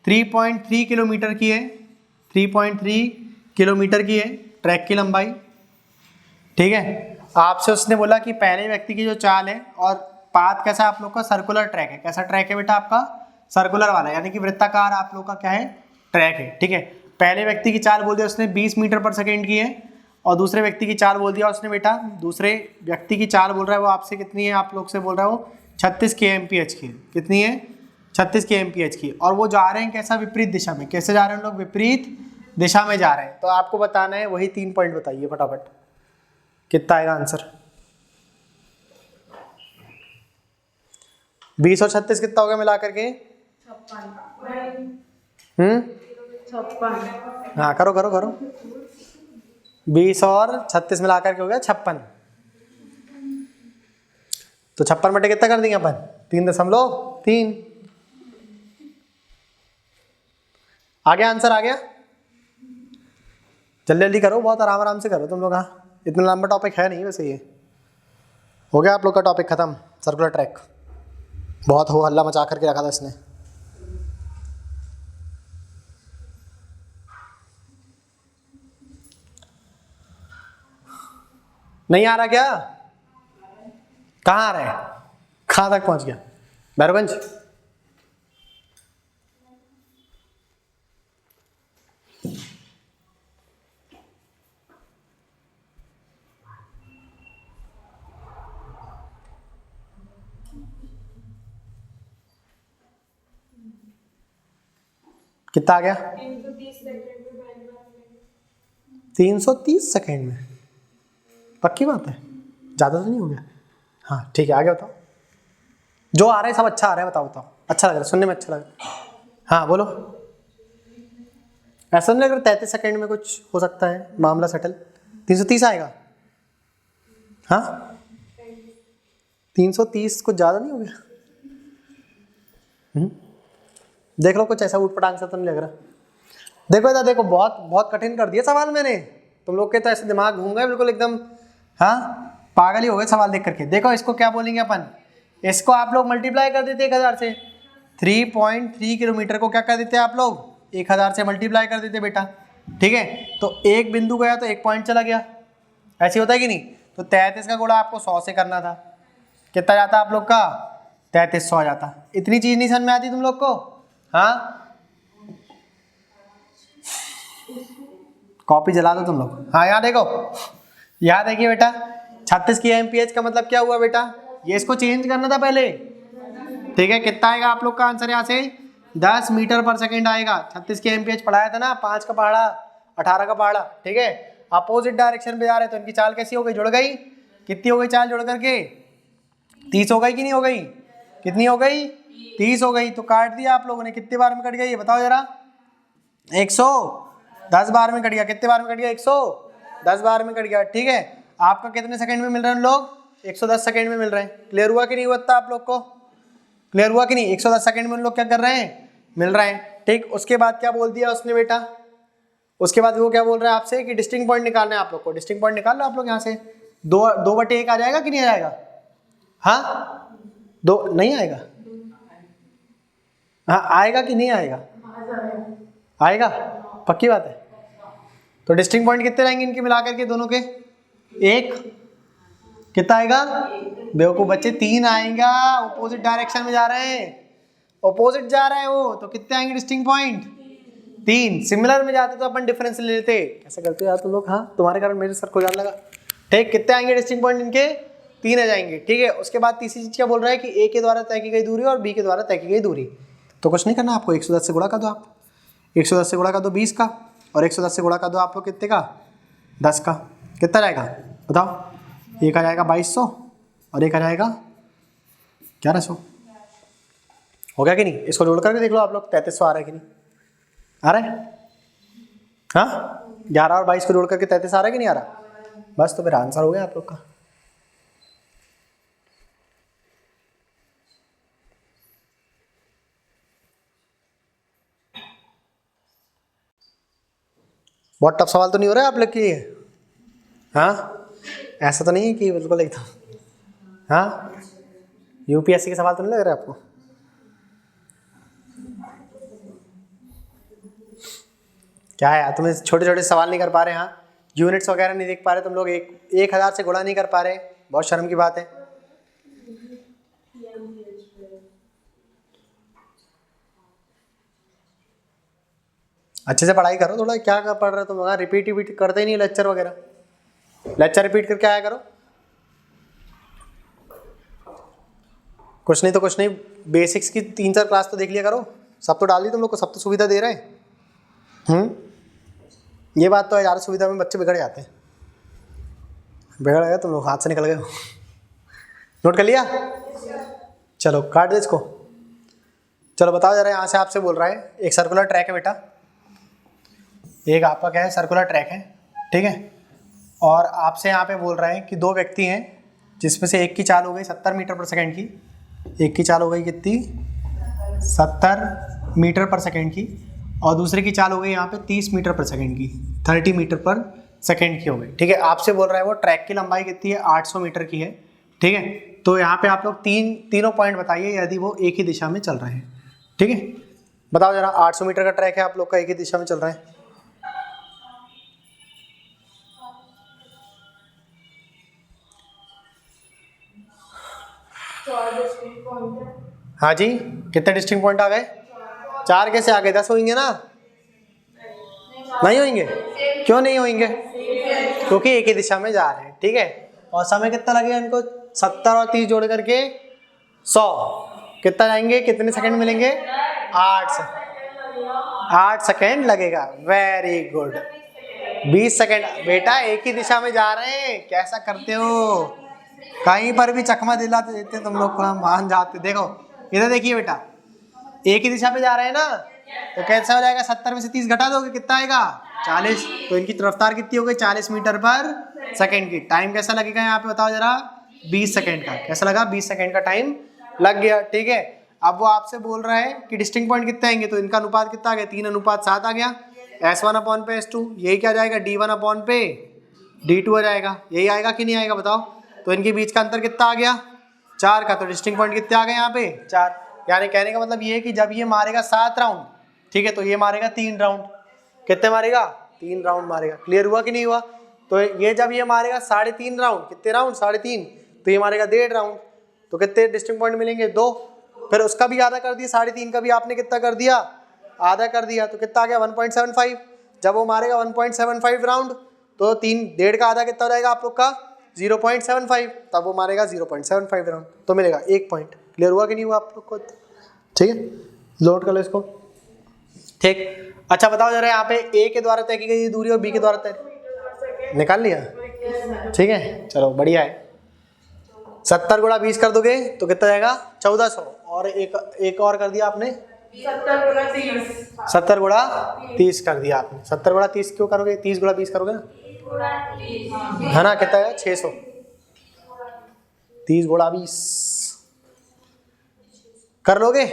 3.3 किलोमीटर की है। 3.3 किलोमीटर की है ट्रैक की लंबाई। ठीक है, आपसे उसने बोला कि पहले व्यक्ति की जो चाल है, और पाथ कैसा आप लोग का? सर्कुलर ट्रैक है। कैसा ट्रैक है बेटा आपका? सर्कुलर वाला, यानी कि वृत्ताकार आप लोग का क्या है? ट्रैक है। ठीक है, पहले व्यक्ति की चाल बोल दिया उसने 20 मीटर पर सेकेंड की है, और दूसरे व्यक्ति की चाल बोल दिया उसने बेटा, दूसरे व्यक्ति की चाल बोल रहा है वो आपसे कितनी है, आप लोग से बोल रहा है वो 36 kmph की। कितनी है? 36 kmph की। और वो जा रहे हैं कैसा? विपरीत दिशा में। कैसे जा रहे हैं लोग? विपरीत दिशा में जा रहे हैं। तो आपको बताना है वही 3 पॉइंट बताइए फटाफट, कितना आएगा आंसर? 20 और 36 कितना हो गया मिला करके? 56। हाँ करो करो करो। 20 और 36 मिला करके हो गया 56। तो 56 बटे कितना कर देंगे अपन? 3.3। आ गया आंसर? आ गया? जल्दी जल्दी करो, बहुत आराम आराम से करो तुम लोग। हाँ इतना लंबा टॉपिक है नहीं वैसे। ये हो गया आप लोग का टॉपिक खत्म, सर्कुलर ट्रैक। बहुत हो हल्ला मचा करके रखा था इसने। नहीं आ रहा क्या? कहाँ आ रहा है? कहाँ तक पहुँच गया? भैरवगंज? कितना आ गया? 330 सेकेंड में? पक्की बात है? ज़्यादा तो नहीं हो गया? हाँ ठीक है, आगे बताओ। जो आ रहा है सब अच्छा आ रहा है, बताओ बताओ। अच्छा लग रहा है सुनने में, अच्छा लग रहा है। हाँ बोलो। ऐसा नहीं लग रहा 33 सेकेंड में कुछ हो सकता है मामला सेटल? 330 आएगा? हाँ 330 कुछ ज़्यादा नहीं हो गया? देख लो कुछ ऐसा उठपटांग सा तो नहीं लग रहा। देखो इधर देखो, बहुत बहुत कठिन कर दिया सवाल मैंने। तुम लोग के तो ऐसे दिमाग घूम गए बिल्कुल एकदम। हाँ पागल ही हो गए सवाल देख करके। देखो इसको क्या बोलेंगे अपन? इसको आप लोग मल्टीप्लाई कर देते 1000 से। 3.3 किलोमीटर को क्या कर देते आप लोग? 1000 से मल्टीप्लाई कर देते बेटा। ठीक है, तो एक बिंदु गया तो एक पॉइंट चला गया। ऐसे होता है कि नहीं? तो 33 का गुणा आपको 100 से करना था। कितना जाता आप लोग का? 3300 आ जाता। इतनी चीज नहीं समझ में आती तुम लोग को? हाँ कॉपी जला दो तुम लोग। हाँ यहाँ देखो, यहाँ देखिए बेटा, 36 kmph का मतलब क्या हुआ बेटा? ये इसको चेंज करना था पहले। ठीक है, कितना आएगा आप लोग का आंसर यहाँ से? 10 मीटर पर सेकेंड आएगा। 36 kmph पढ़ाया था ना, 5 का पहाड़ा 18 का पहाड़ा। ठीक है, अपोजिट डायरेक्शन पे जा रहे हैं तो इनकी चाल कैसी हो गई? जुड़ गई। कितनी हो गई चाल जुड़ करके? 30 हो गई कि नहीं हो गई? कितनी हो गई? 30 हो गई। तो काट दिया आप लोगों ने, कितने बार में कट गई ये बताओ जरा? 110 बार में कट गया। कितने बार में कट गया? 110 बार में कट गया। ठीक है, आपका कितने सेकंड में मिल रहे हैं लोग? 110 सेकंड में मिल रहे हैं। क्लियर हुआ कि नहीं हुआ था आप लोग को? क्लियर हुआ कि नहीं? 110 सेकंड में उन लोग क्या कर रहे हैं? मिल रहे हैं। ठीक, उसके बाद क्या बोल दिया उसने बेटा? उसके बाद वो क्या बोल रहा है आपसे कि डिस्टिंक्ट पॉइंट निकालना है आप लोग को। डिस्टिंक्ट पॉइंट निकाल लो आप लोग यहाँ से। 2/1 आ जाएगा कि नहीं आ जाएगा? हाँ 2 नहीं आएगा? हाँ आएगा कि नहीं आएगा? आएगा, पक्की बात है। तो डिस्टिंक्ट पॉइंट कितने रहेंगे इनके मिलाकर के दोनों के? 1। कितना आएगा बेवकूफ बच्चे? 3 आएगा। ऑपोजिट डायरेक्शन में जा रहे हैं, ऑपोजिट जा रहा है वो, तो कितने आएंगे डिस्टिंक्ट पॉइंट? 3। सिमिलर में जाते तो अपन डिफरेंस ले लेते। कैसे करते हो यार तुम लोग? हाँ तुम्हारे कारण मेरे सर को जान लगा। ठीक, कितने आएंगे डिस्टिंक्ट पॉइंट इनके? 3 आ जाएंगे। ठीक है, उसके बाद तीसरी चीज क्या बोल रहा है कि ए के द्वारा तय की गई दूरी और बी के द्वारा तय की गई दूरी। तो कुछ नहीं करना आपको, 110 से गुणा कर दो। आप 110 से गुणा कर दो 20 का, और 110 से गुणा कर दो आप लोग कितने का? 10 का। कितना जाएगा बताओ? एक आ जाएगा 2200 और एक आ जाएगा 1100। हो गया कि नहीं? इसको जोड़ करके देख लो आप लोग, 3300 आ रहा है कि नहीं आ रहा है? हाँ 11 और 22 को जोड़ करके 33 आ रहा है कि नहीं आ रहा? बस तो फिर आंसर हो गया आप लोग का। बहुत टफ सवाल तो नहीं हो रहा है आप लोग के लिए? हाँ ऐसा तो नहीं है कि बिल्कुल एकदम। हाँ यूपीएससी के सवाल तो नहीं लग रहे आपको? क्या है यार, तुम्हें छोटे छोटे सवाल नहीं कर पा रहे? हाँ यूनिट्स वगैरह नहीं देख पा रहे तुम लोग, 1000 से गुणा नहीं कर पा रहे, बहुत शर्म की बात है। अच्छे से पढ़ाई करो थोड़ा, क्या कर पढ़ रहे हो तुम? रिपीट करते ही नहीं लेक्चर वगैरह, लेक्चर रिपीट करके आया करो। कुछ नहीं तो कुछ नहीं, बेसिक्स की 3-4 क्लास तो देख लिया करो। सब तो डाल दी तुम लोग को, सब तो सुविधा दे रहे हैं। ये बात तो है यार, सुविधा में बच्चे बिगड़ जाते हैं। बिगड़ गए तुम लोग, हाथ से निकल गए हो। नोट कर लिया? चलो काट दे इसको। चलो बताओ जरा, यहाँ से आपसे बोल रहा है एक सर्कुलर ट्रैक है बेटा, एक आपका क्या है सर्कुलर ट्रैक है, ठीक है। और आपसे यहाँ पे बोल रहा है कि 2 व्यक्ति हैं जिसमें से एक की चाल हो गई 70 मीटर पर सेकेंड की, एक की चाल हो गई कितनी 70 मीटर पर सेकेंड की, और दूसरे की चाल हो गई यहाँ पे 30 मीटर पर सेकेंड की, 30 मीटर पर सेकेंड की हो गई, ठीक है। आपसे बोल रहा है वो ट्रैक की लंबाई कितनी है 800 मीटर की है, ठीक है। तो यहाँ पे आप लोग तीनों पॉइंट बताइए यदि वो एक ही दिशा में चल रहे हैं, ठीक है। बताओ जरा, 800 मीटर का ट्रैक है आप लोग का, एक ही दिशा में चल रहा है। हाँ जी, कितने डिस्टिंक्ट पॉइंट आ गए? 4 कैसे आ गए? 10 होंगे ना? नहीं होंगे? क्यों नहीं होंगे? क्योंकि एक ही दिशा में जा रहे हैं, ठीक है। और समय कितना लगेगा इनको? 70 और 30 जोड़ करके 100। कितना जाएंगे, कितने सेकंड मिलेंगे? 8 सेकंड लगेगा। Very good. 20 सेकंड बेटा, एक ही दिशा में जा रहे हैं, कैसा करते हो? कहीं पर भी चकमा दिला देते तुम लोग को, हम मान जाते। देखो इधर देखिए बेटा, एक ही दिशा पे जा रहे हैं ना, तो कैसा हो जाएगा? 70 में से 30 घटा दोगे, कितना आएगा? 40। तो इनकी रफ्तार कितनी हो गई? 40 मीटर पर सेकेंड की। टाइम कैसा लगेगा यहाँ पे बताओ जरा? 20 सेकेंड का। कैसा लगा? 20 सेकेंड का टाइम लग गया, ठीक है। अब वो आपसे बोल रहा है कि डिस्टिंक्ट पॉइंट कितने आएंगे, तो इनका अनुपात कितना आ गया? 3:7 आ गया। S1/S2, यही क्या जाएगा? D1/D2 आ जाएगा। यही आएगा कि नहीं आएगा बताओ? तो इनके बीच का अंतर कितना आ गया? 4 का। तो डिस्टिंक्ट पॉइंट कितने आ गए यहाँ पे? 4। यानी कहने का मतलब ये है कि जब ये मारेगा 7 राउंड, ठीक है, तो ये मारेगा 3 राउंड। कितने मारेगा? 3 राउंड मारेगा। क्लियर हुआ कि नहीं हुआ? तो ये जब ये मारेगा 3.5 राउंड, कितने राउंड? 3.5, तो ये मारेगा 1.5 राउंड। तो कितने डिस्टिंक्ट पॉइंट मिलेंगे? 2। फिर उसका भी आधा कर दिया, 3.5 का भी आपने कितना कर दिया? आधा कर दिया। तो कितना आ गया? 1.75। जब वो मारेगा 1.75 राउंड, तो 1.5 का आधा कितना हो जाएगा आप लोग का? 0.75। तब वो मारेगा 0.75 राउंड, तो मिलेगा 1 पॉइंट। क्लियर हुआ कि नहीं हुआ आप लोग को? ठीक है, लोड कर लो इसको। ठीक, अच्छा बताओ जरा, यहाँ पे ए के द्वारा तय की गई दूरी और बी के द्वारा तय, निकाल लिया? ठीक है, चलो बढ़िया है। 70 गुणा 20 कर दोगे तो कितना जाएगा? 1400। और एक और कर दिया आपने, 70 गुणा 30 कर दिया आपने। 70 गुणा 30 क्यों करोगे? 30 गुणा 20 करोगे ना, है ना? कितना है? 600। 30 गुणा 20 कर लोगे?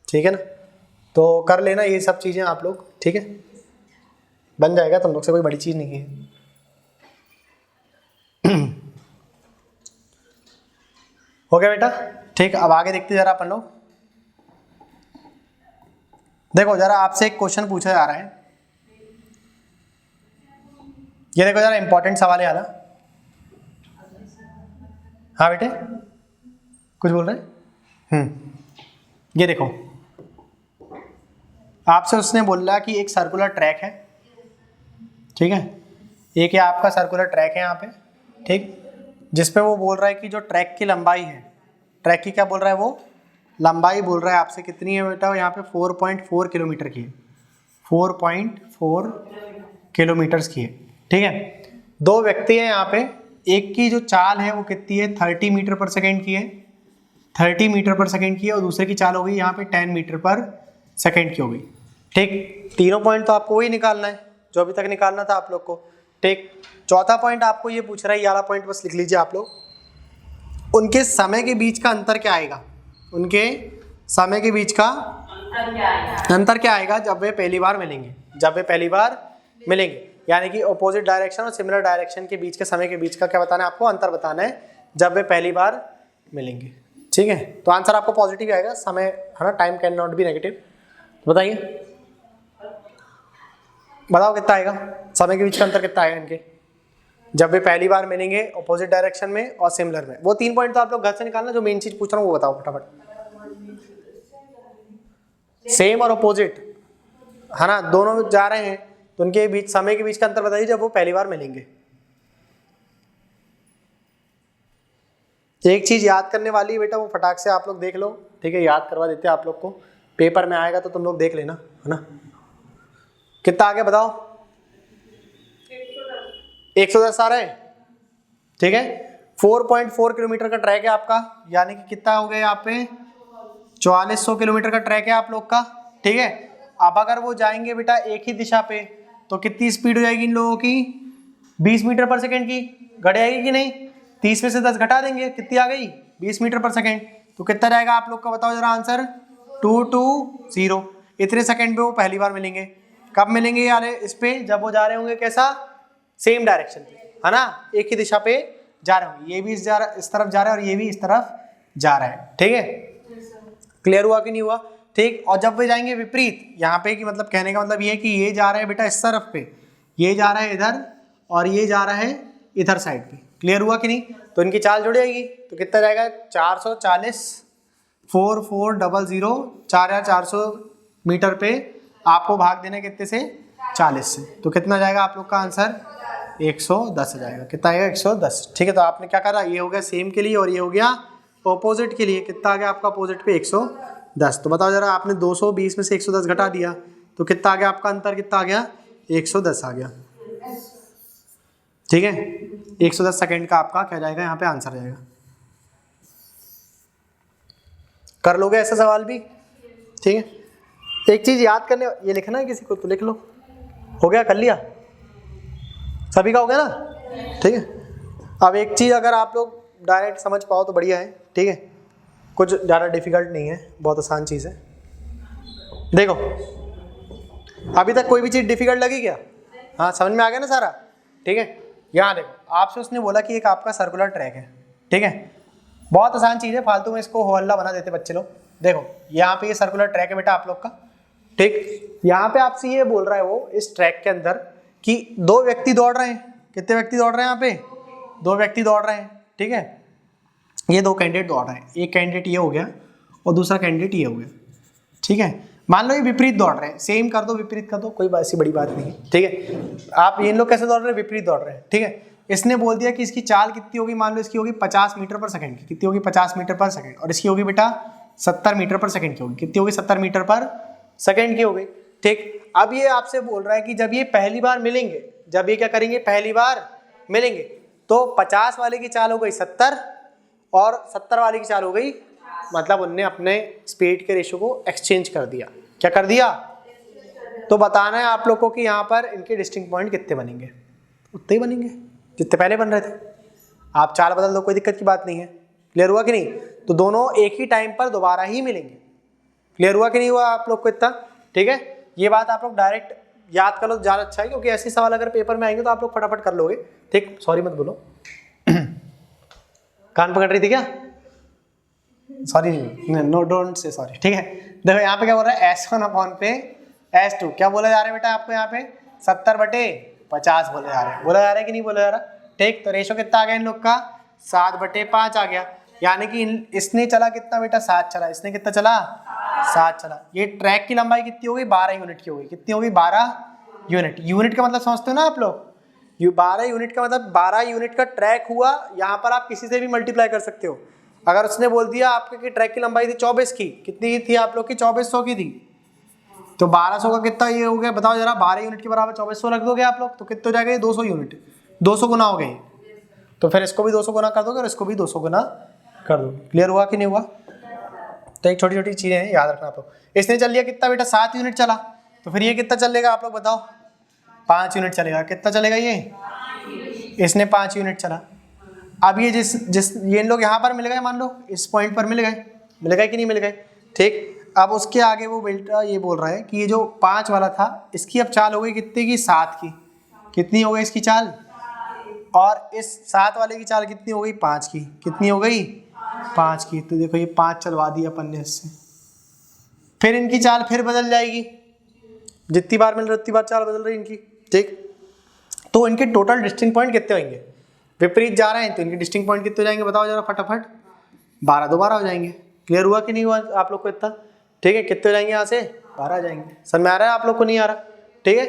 ठीक है ना, तो कर लेना ये सब चीजें आप लोग, ठीक है, बन जाएगा, तुम लोग से कोई बड़ी चीज नहीं है। हो गया बेटा? ठीक, अब आगे देखते जरा अपन लोग। देखो जरा, आपसे एक क्वेश्चन पूछा जा रहा है, ये देखो जरा, इंपॉर्टेंट सवाल है आधा। हाँ बेटे, कुछ बोल रहे हैं? ये देखो, आपसे उसने बोला कि एक सर्कुलर ट्रैक है, ठीक है, एक ये आपका सर्कुलर ट्रैक है यहाँ पे, ठीक, जिसपे वो बोल रहा है कि जो ट्रैक की लंबाई है, ट्रैक की क्या बोल रहा है वो? लंबाई बोल रहा है आपसे कितनी है बेटा? यहाँ पे 4.4 किलोमीटर की है, 4.4 किलोमीटर्स की है, ठीक है। 2 व्यक्ति हैं यहाँ पे, एक की जो चाल है वो कितनी है? 30 मीटर पर सेकेंड की है, 30 मीटर पर सेकेंड की है, और दूसरे की चाल हो गई यहाँ पे 10 मीटर पर सेकेंड की हो गई, ठीक। तीनों पॉइंट तो आपको वही निकालना है जो अभी तक निकालना था आप लोग को, ठीक। चौथा पॉइंट आपको ये पूछ रहा है, ये वाला पॉइंट बस लिख लीजिए आप लोग, उनके समय के बीच का अंतर क्या आएगा? उनके समय के बीच का अंतर क्या आएगा जब वे पहली बार मिलेंगे? जब वे पहली बार मिलेंगे, यानी कि ऑपोजिट डायरेक्शन और सिमिलर डायरेक्शन के बीच के समय के बीच का क्या बताना है आपको? अंतर बताना है जब वे पहली बार मिलेंगे, ठीक है। तो आंसर आपको पॉजिटिव आएगा, समय है ना, time can not be negative. बताइए, बताओ कितना आएगा? समय के बीच का अंतर कितना आएगा इनके जब वे पहली बार मिलेंगे ऑपोजिट डायरेक्शन में और सिमिलर में? वो 3 पॉइंट तो आप लोग घर से निकालना, जो मेन चीज पूछ रहा हूँ वो बताओ फटाफट। सेम और ऑपोजिट, है ना, दोनों जा रहे हैं तो उनके बीच समय के बीच का अंतर बताइए जब वो पहली बार मिलेंगे। एक चीज याद करने वाली है बेटा, वो फटाक से आप लोग देख लो, ठीक है, याद करवा देते हैं आप लोग को, पेपर में आएगा तो तुम लोग देख लेना, है ना। कितना आगे बताओ? 110 आ रहा है, ठीक है। 4.4 किलोमीटर का ट्रैक है आपका, यानी कि कितना हो गया यहाँ पे 4400 किलोमीटर का ट्रैक है आप लोग का, ठीक है। अब अगर वो जाएंगे बेटा एक ही दिशा पे तो कितनी स्पीड हो जाएगी इन लोगों की? 20 मीटर पर सेकेंड की। घट जाएगी कि नहीं? 30 में से 10 घटा देंगे, कितनी आ गई? 20 मीटर पर सेकेंड। तो कितना जाएगा आप लोग का, बताओ जरा आंसर? 220। इतने सेकेंड पे वो पहली बार मिलेंगे। कब मिलेंगे यार इस पे? जब वो जा रहे होंगे कैसा? सेम डायरेक्शन पे, है ना, एक ही दिशा पे जा रहे होंगे। ये भी इस तरफ जा रहा है और ये भी इस तरफ जा रहा है, ठीक है। क्लियर हुआ कि नहीं हुआ? ठीक। और जब वे जाएंगे विपरीत, यहाँ पे कि मतलब कहने का मतलब ये है कि ये जा रहा है बेटा इस तरफ पे, ये जा रहा है इधर और ये जा रहा है इधर साइड पे। क्लियर हुआ कि नहीं? तो इनकी चाल जुड़ जाएगी तो कितना जाएगा? 440 4400 4400 मीटर पे आपको भाग देना कितने से? 40 से। तो कितना जाएगा आप लोग का आंसर? 110 जाएगा। कितना आएगा? 110। ठीक है। तो आपने क्या करा? ये हो गया सेम के लिए और ये हो गया ऑपोजिट के लिए। कितना आ गया आपका अपोजिट पे? 110। तो बताओ जरा, आपने 220 में से 110 घटा दिया तो कितना आ गया आपका अंतर? कितना आ गया? 110 आ गया, ठीक है। 110 सेकंड का आपका क्या जाएगा यहाँ पे? आंसर जाएगा। कर लोगे ऐसा सवाल भी? ठीक है। एक चीज याद करने, ये लिखना है किसी को तो लिख लो। हो गया? कर लिया? सभी का हो गया ना? ठीक है। अब एक चीज अगर आप लोग डायरेक्ट समझ पाओ तो बढ़िया है, ठीक है। कुछ ज़्यादा डिफिकल्ट नहीं है, बहुत आसान चीज़ है। देखो अभी तक कोई भी चीज़ डिफिकल्ट लगी क्या? हाँ, समझ में आ गया ना सारा? ठीक है। यहाँ देखो, आपसे उसने बोला कि एक आपका सर्कुलर ट्रैक है, ठीक है। बहुत आसान चीज़ है, फालतू में इसको हो हल्ला बना देते बच्चे लोग। देखो यहाँ पे ये सर्कुलर ट्रैक है बेटा आप लोग का, ठीक। यहाँ पे आपसे ये बोल रहा है वो इस ट्रैक के अंदर कि 2 व्यक्ति दौड़ रहे हैं। कितने व्यक्ति दौड़ रहे हैं यहाँ पे? 2 व्यक्ति दौड़ रहे हैं, ठीक है। ये 2 कैंडिडेट दौड़ रहे हैं, एक कैंडिडेट ये हो गया और दूसरा कैंडिडेट ये हो गया, ठीक है। मान लो ये विपरीत दौड़ रहे हैं, सेम कर दो विपरीत कर दो, कोई ऐसी बड़ी बात नहीं है, ठीक है। आप ये लोग कैसे दौड़ रहे हैं? विपरीत दौड़ रहे हैं, ठीक है। इसने बोल दिया कि इसकी चाल कितनी होगी, मान लो इसकी होगी 50 मीटर पर सेकंड की। कितनी होगी? 50 मीटर पर सेकंड। और इसकी होगी बेटा 70 मीटर पर सेकंड की होगी। कितनी होगी? 70 मीटर पर सेकंड की होगी, ठीक। अब ये आपसे बोल रहा है कि जब ये पहली बार मिलेंगे, जब ये क्या करेंगे? पहली बार मिलेंगे, तो 50 वाले की चाल हो गई 70 और 70 वाले की चाल हो गई, मतलब उनने अपने स्पीड के रेशो को एक्सचेंज कर दिया। क्या कर दिया? तो बताना है आप लोग को कि यहाँ पर इनके डिस्टिंक्ट पॉइंट कितने बनेंगे? उतने ही बनेंगे जितने पहले बन रहे थे। आप चाल बदल दो, कोई दिक्कत की बात नहीं है। क्लियर हुआ कि नहीं? तो दोनों एक ही टाइम पर दोबारा ही मिलेंगे। क्लियर हुआ कि नहीं हुआ आप लोग को इतना? ठीक है। ये बात आप लोग डायरेक्ट याद कर लो तो ज़्यादा अच्छा है, क्योंकि ऐसे सवाल अगर पेपर में आएंगे तो आप लोग फटाफट कर लोगे, ठीक। सॉरी मत बोलो। कान पकड़ रही थी क्या? Sorry, no don't say sorry, ठीक है। देखो यहाँ पे क्या बोल रहा है? S1 अपॉन पे S2। क्या बोला जा रहा है बेटा आपको यहाँ पे? 70/50 बोला जा रहा है। बोला जा रहा है कि नहीं बोला जा रहा? ठीक। तो रेशो कितना आ गया इन लोग का? 7/5 आ गया। यानी कि इसने चला कितना बेटा? 7 चला। इसने कितना चला? 7 चला। ये ट्रैक की लंबाई कितनी होगी? 12 यूनिट की होगी। कितनी होगी? 12 यूनिट। यूनिट का मतलब समझते हो ना आप लोग? 12 यूनिट का मतलब 12 यूनिट का ट्रैक हुआ। यहाँ पर आप किसी से भी मल्टीप्लाई कर सकते हो। अगर उसने बोल दिया आपके कि ट्रैक की लंबाई थी 24 की, कितनी थी आप लोग की? 2400 की थी। तो 1200 का कितना ये हो गया बताओ जरा? 12 यूनिट के बराबर 2400 रख दोगे आप लोग तो कितना हो जाएगा? ये 200 यूनिट। 200 गुना हो गए। तो फिर इसको भी 200 गुना कर दोगे और इसको भी 200 गुना कर दोगे। क्लियर हुआ कि नहीं हुआ? तो एक छोटी छोटी चीज़ें हैं, याद रखना आप लोग। इसने चल लिया कितना बेटा? 7 यूनिट चला। तो फिर ये कितना चलेगा आप लोग बताओ? 5 यूनिट चलेगा। कितना चलेगा ये? इसने 5 यूनिट चला। अब ये जिस ये इन लोग यहाँ पर मिल गए, मान लो इस पॉइंट पर मिल गए कि नहीं मिल गए? ठीक। अब उसके आगे वो बेल्टा ये बोल रहा है कि ये जो 5 वाला था इसकी अब चाल हो गई कितने की? 7 की। कितनी हो गई इसकी चाल? और इस 7 वाले की चाल कितनी हो गई? 5 की। कितनी हो गई? 5 की। तो देखो ये 5 चलवा दिया अपन ने इससे। फिर इनकी चाल फिर बदल जाएगी, जितनी बार मिल रही उतनी बार चाल बदल रही इनकी, ठीक। तो इनके टोटल डिस्टिंक्ट पॉइंट कितने होंगे? विपरीत जा रहे हैं तो इनके डिस्टिंक्ट पॉइंट कितने हो जाएंगे बताओ जरा फटाफट? 12 दोबारा हो जाएंगे। क्लियर हुआ कि नहीं हुआ आप लोग को इतना? ठीक है। कितने हो जाएंगे यहाँ से? 12 आ जाएंगे। समझ में आ रहा है आप लोग को? नहीं आ रहा? ठीक है,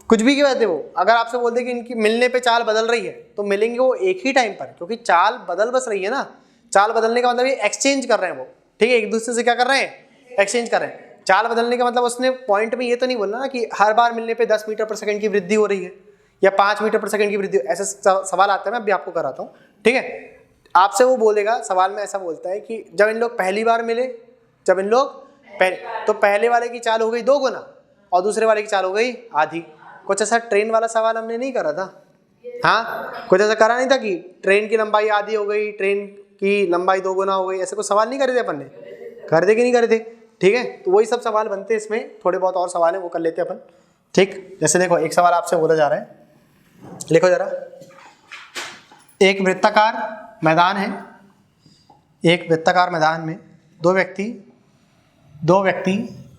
कुछ भी कहते वो, अगर आपसे बोल दे कि इनकी मिलने पे चाल बदल रही है तो मिलेंगे वो एक ही टाइम पर, क्योंकि चाल बदल बस रही है ना। चाल बदलने का मतलब ये एक्सचेंज कर रहे हैं वो, ठीक है, एक दूसरे से क्या कर रहे हैं, एक्सचेंज कर रहे हैं। चाल बदलने का मतलब उसने पॉइंट में ये तो नहीं बोलना ना कि हर बार मिलने पे 10 मीटर पर सेकंड की वृद्धि हो रही है या 5 मीटर पर सेकंड की वृद्धि, ऐसा सवाल आता है, मैं अभी आपको कराता हूँ। ठीक है, आपसे वो बोलेगा, सवाल में ऐसा बोलता है कि जब इन लोग पहली बार मिले, जब इन लोग तो पहले वाले की चाल हो गई 2 गुना और दूसरे वाले की चाल हो गई आधी। कुछ ऐसा ट्रेन वाला सवाल हमने नहीं करा था? हाँ, कुछ ऐसा करा नहीं था कि ट्रेन की लंबाई आधी हो गई, ट्रेन की लंबाई 2 गुना हो गई, ऐसे कुछ सवाल नहीं करे थे अपन ने? कर दे कि नहीं करे थे? ठीक है, तो वही सब सवाल बनते हैं इसमें, थोड़े बहुत और सवाल है वो कर लेते हैं अपन। ठीक, जैसे देखो एक सवाल आपसे बोला जा रहा है, लिखो जरा। एक वृत्ताकार मैदान है, एक वृत्ताकार मैदान में दो व्यक्ति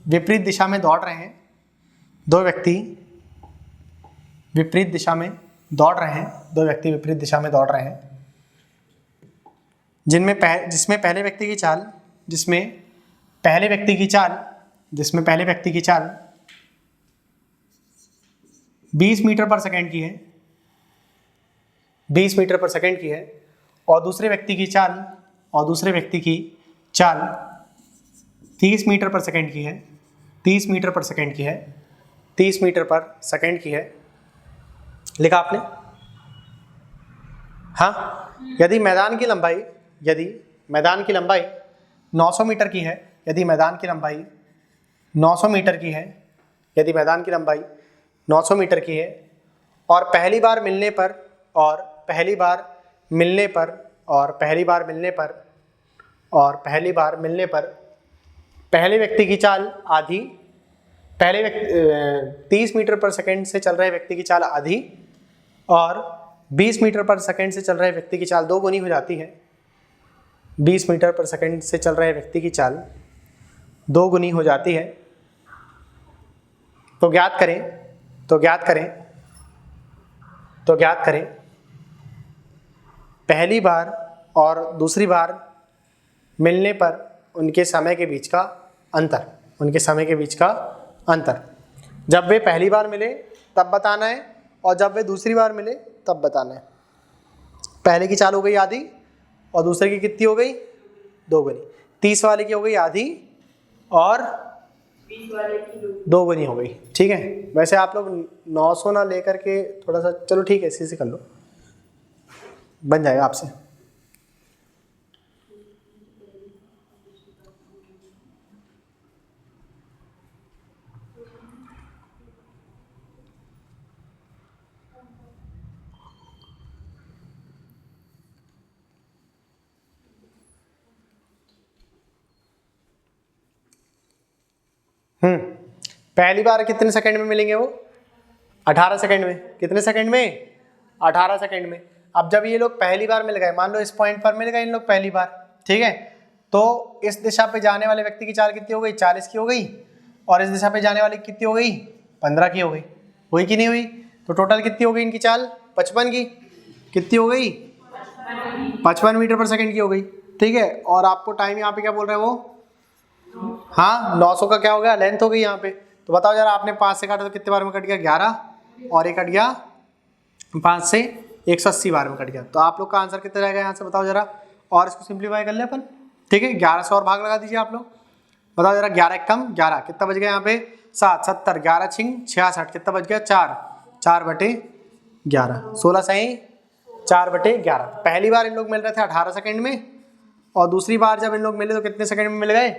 विपरीत दिशा में दौड़ रहे हैं, दो व्यक्ति विपरीत दिशा में दौड़ रहे हैं, दो व्यक्ति विपरीत दिशा में दौड़ रहे हैं, जिसमें पहले व्यक्ति की चाल 20 मीटर पर सेकंड की है, 20 मीटर पर सेकंड की है, और दूसरे व्यक्ति की चाल 30 मीटर पर सेकंड की है, 30 मीटर पर सेकंड की है, 30 मीटर पर सेकंड की है। लिखा आपने? हाँ, यदि मैदान की लंबाई 900 मीटर की है, यदि मैदान की लंबाई 900 मीटर की है, यदि मैदान की लंबाई 900 मीटर की है, और पहली बार मिलने पर पहले व्यक्ति की चाल आधी, 30 मीटर पर सेकंड से चल रहे व्यक्ति की चाल आधी और 20 मीटर पर सेकंड से चल रहे व्यक्ति की चाल 2 गुनी हो जाती है। 20 मीटर पर सेकंड से चल रहे व्यक्ति की चाल 2 गुनी हो जाती है। तो ज्ञात करें पहली बार और दूसरी बार मिलने पर उनके समय के बीच का अंतर। जब वे पहली बार मिले तब बताना है और जब वे दूसरी बार मिले तब बताना है। पहले की चाल हो गई आधी और दूसरे की कितनी हो गई? 2 गुनी। 30 वाले की हो गई आधी और 20 वाले की 2 गुनी हो गई। ठीक है, वैसे आप लोग 900 ना लेकर के थोड़ा सा, चलो ठीक है, इसी से कर लो, बन जाएगा आपसे। पहली बार कितने सेकंड में मिलेंगे वो? 18 सेकंड में। कितने सेकंड में? 18 सेकंड में। अब जब ये लोग पहली बार मिल गए, मान लो इस पॉइंट पर मिल गए इन लोग पहली बार, ठीक है, तो इस दिशा पे जाने वाले व्यक्ति की चाल कितनी हो गई? 40 की हो गई, और इस दिशा पे जाने वाली कितनी हो गई? 15 की हो गई। हुई कि नहीं हुई? तो टोटल कितनी हो गई इनकी चाल? 55 की। कितनी हो गई? 55 मीटर पर सेकंड की हो गई। ठीक है, और आपको टाइम यहाँ पे क्या बोल रहे हैं वो? हाँ, 900 का क्या हो गया? लेंथ हो गई यहाँ पे। तो बताओ जरा, आपने 5 से काटा तो कितने बार में कट गया? 11, और ये कट गया 5 से 180 बार में कट गया। तो आप लोग का आंसर कितना जाएगा यहाँ से बताओ जरा, और इसको सिंप्लीफाई कर ले अपन। ठीक है, 11 से और भाग लगा दीजिए आप लोग। बताओ जरा, 11 एक कम 11, कितना बच गया यहाँ पे? 7, 70, 11 छिंग 66, कितना बच गया? 4/11, 16 सही 4/11। पहली बार इन लोग मिल रहे थे 18 सेकंड में, और दूसरी बार जब इन लोग मिले तो कितने सेकंड में मिल गए?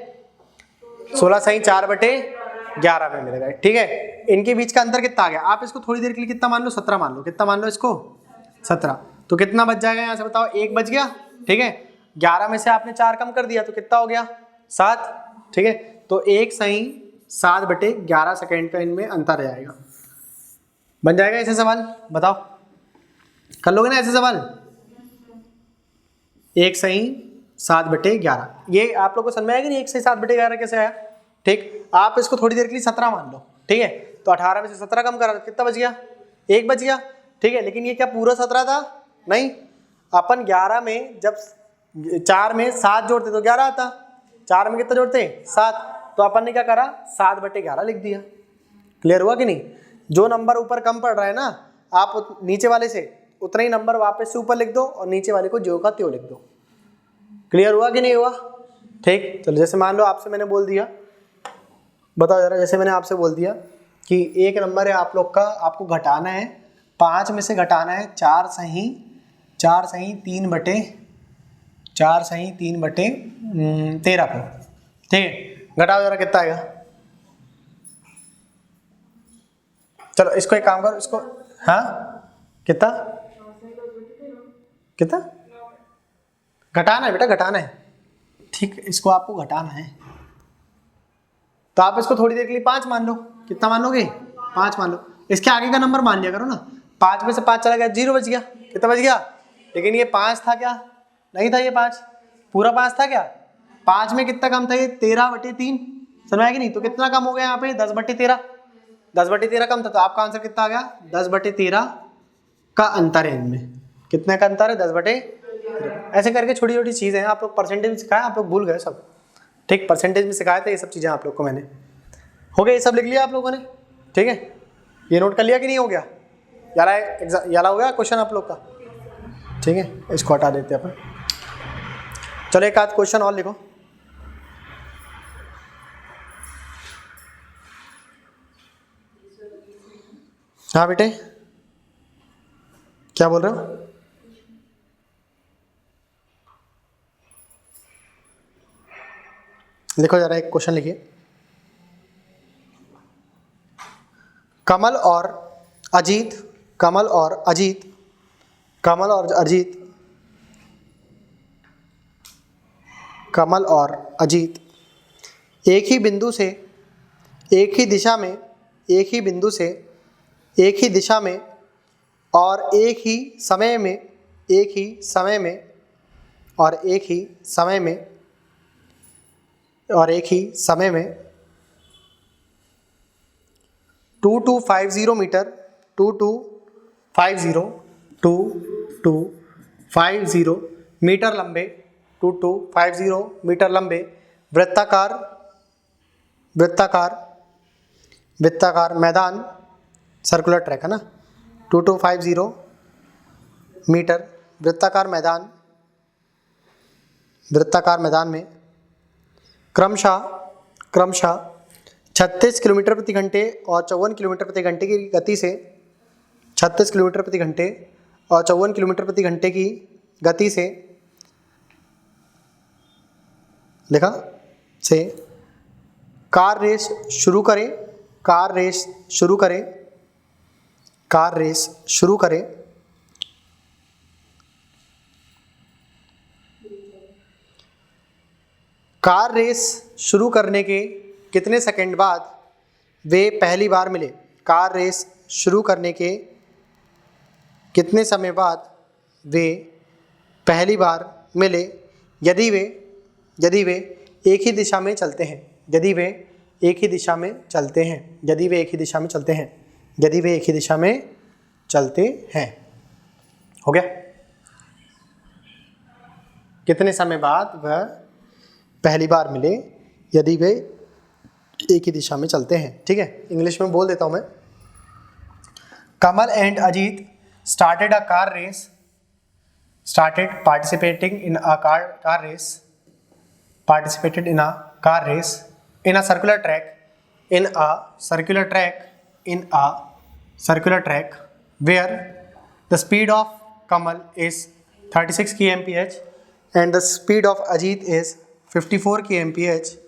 16 सही 4/11 में मिल गए। ठीक है, इनके बीच का अंतर कितना आ गया? आप इसको थोड़ी देर के लिए कितना मान लो? 17 मान लो। कितना मान लो इसको? 17। तो कितना बच जाएगा यहाँ से बताओ? 1 बच गया। ठीक है, 11 में से आपने 4 कम कर दिया तो कितना हो गया? 7। ठीक है, तो 1 सही 7/11 सेकंड का इनमें अंतर आ जाएगा। बन जाएगा ऐसे सवाल? बताओ, कर लोगे ना ऐसे सवाल? 1 सही 7/11। ये आप लोग को समझ में आएगा नहीं 1 सही 7/11 कैसे आया? ठीक, आप इसको थोड़ी देर के लिए 17 मान लो। ठीक है, तो 18 में से 17 कम करा तो कितना बच गया? 1 बच गया। ठीक है, लेकिन ये क्या पूरा 17 था? नहीं, अपन 11 में जब 4 में 7 जोड़ते तो 11 आता, 4 में कितना जोड़ते? 7। तो अपन ने क्या करा 7/11 लिख दिया। क्लियर हुआ कि नहीं? जो नंबर ऊपर कम पड़ रहा है ना, आप नीचे वाले से उतना ही नंबर वापस से ऊपर लिख दो और नीचे वाले को ज्यों का त्यों लिख दो। क्लियर हुआ कि नहीं हुआ? ठीक। चलो जैसे मान लो आपसे मैंने बोल दिया, बताओ जरा, जैसे मैंने आपसे बोल दिया कि एक नंबर है आप लोग का, आपको घटाना है 5 में से घटाना है 4 सही 3/13 को। ठीक है, घटाओ जरा कितना आएगा। चलो इसको एक काम करो, इसको, हाँ कितना कितना घटाना है बेटा, घटाना है। ठीक, इसको आपको घटाना है तो आप इसको थोड़ी देर के लिए 5 मान लो। कितना मान लोगे? 5 मान लो। इसके आगे का नंबर मान लिया करो ना। 5 में से 5 चला गया, 0 बच गया। कितना बच गया? लेकिन ये 5 था क्या? नहीं था। ये 5 पूरा 5 था क्या? 5 में कितना कम था? ये 13/3। समझ आया कि नहीं? तो कितना कम हो गया यहाँ पे? 10/13। 10/13 कम था, तो आपका आंसर कितना आ गया? 10/13 का अंतर है इनमें। कितने का अंतर है? 10/13। ऐसे करके छोटी छोटी चीज़ें हैं। आप लोग परसेंटेज में सिखाया, आप लोग भूल गए सब। ठीक, परसेंटेज में सिखाए थे ये सब चीज़ें आप लोग को मैंने। हो गया? ये सब लिख लिया आप लोगों ने? ठीक है, ये नोट कर लिया कि नहीं हो गया? याला हो गया क्वेश्चन आप लोग का? ठीक है, इसको हटा देते हैं अपन। चलो एक आध क्वेश्चन और लिखो। हाँ बेटे, क्या बोल रहे हो? लिखो जरा, एक क्वेश्चन लिखिए। कमल और अजीत एक ही बिंदु से एक ही दिशा में और एक ही समय में 2250 मीटर लंबे वृत्ताकार मैदान, सर्कुलर ट्रैक है ना, 2250 मीटर वृत्ताकार मैदान में क्रमशः 36 किलोमीटर प्रति घंटे और 54 किलोमीटर प्रति घंटे की गति से 36 किलोमीटर प्रति घंटे और 54 किलोमीटर प्रति घंटे की गति से लिखा से कार रेस शुरू करें। कार रेस शुरू करने के कितने सेकंड बाद वे पहली बार मिले? कार रेस शुरू करने के कितने समय बाद वे पहली बार मिले यदि वे एक ही दिशा में चलते हैं? यदि वे एक ही दिशा में चलते हैं। हो गया? कितने समय बाद वह पहली बार मिले यदि वे एक ही दिशा में चलते हैं। ठीक है, इंग्लिश में बोल देता हूं मैं। Kamal and Ajit started participating in a car race in a circular track where the speed of Kamal is 36 kmph and the speed of Ajit is 54 kmph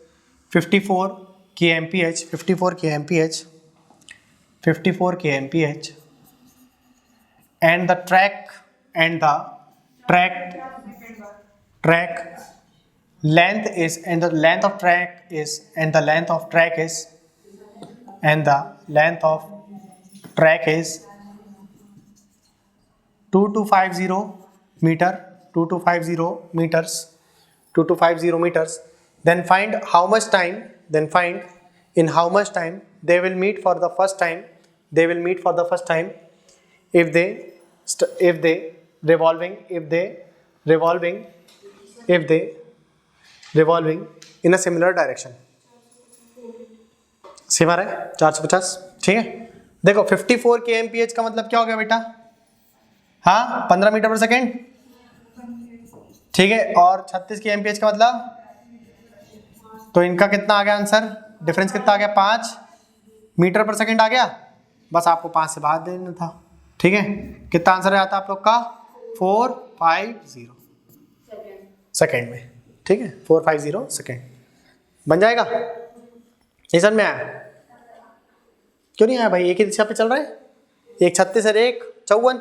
and the track length is 2250 meters. Then find in how much time they will meet for the first time if they revolving in a similar direction. सिमर है 450, ठीक है। देखो 54 kmph का मतलब क्या हो गया बेटा? हाँ 15 मीटर पर सेकेंड, ठीक है। और 36 kmph का मतलब, तो इनका कितना आ गया आंसर? डिफरेंस कितना आ गया? 5 मीटर पर सेकेंड आ गया। बस आपको 5 से भाग देना था, ठीक है। कितना आंसर आता आप लोग का? 450 सेकेंड में, ठीक है। 450 सेकेंड बन जाएगा। ये समझ में आया? क्यों नहीं आया भाई? एक ही दिशा पे चल रहा है, एक 36 है एक 54।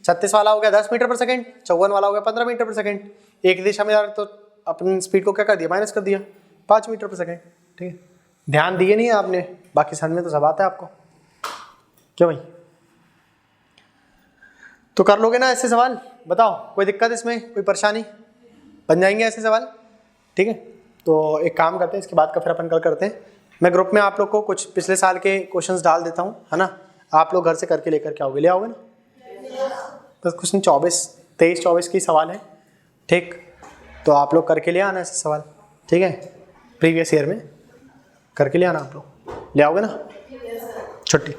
36 वाला हो गया 10 मीटर पर सेकेंड, 54 वाला हो गया 15 मीटर पर सेकेंड। एक दिशा में तो अपनी स्पीड को क्या कर दिया? माइनस कर दिया, 5 मीटर पर सेकेंड, ठीक है। ध्यान दिए नहीं आपने, बाकी समझ में तो सब आता है आपको, क्यों भाई? तो कर लोगे ना ऐसे सवाल? बताओ कोई दिक्कत इसमें, कोई परेशानी? बन जाएंगे ऐसे सवाल, ठीक है। तो एक काम करते हैं, इसके बाद का फिर अपन कल करते हैं। मैं ग्रुप में आप लोग को कुछ पिछले साल के क्वेश्चंस डाल देता हूँ, है ना। आप लोग घर से करके लेकर के आओगे, ले आओगे ना? बस कुछ नहीं, 23-24 की सवाल है, ठीक। तो आप लोग करके ले आना ऐसे सवाल, ठीक है। प्रीवियस ईयर में करके ले आना आप लोग, ले आओगे ना? छुट्टी।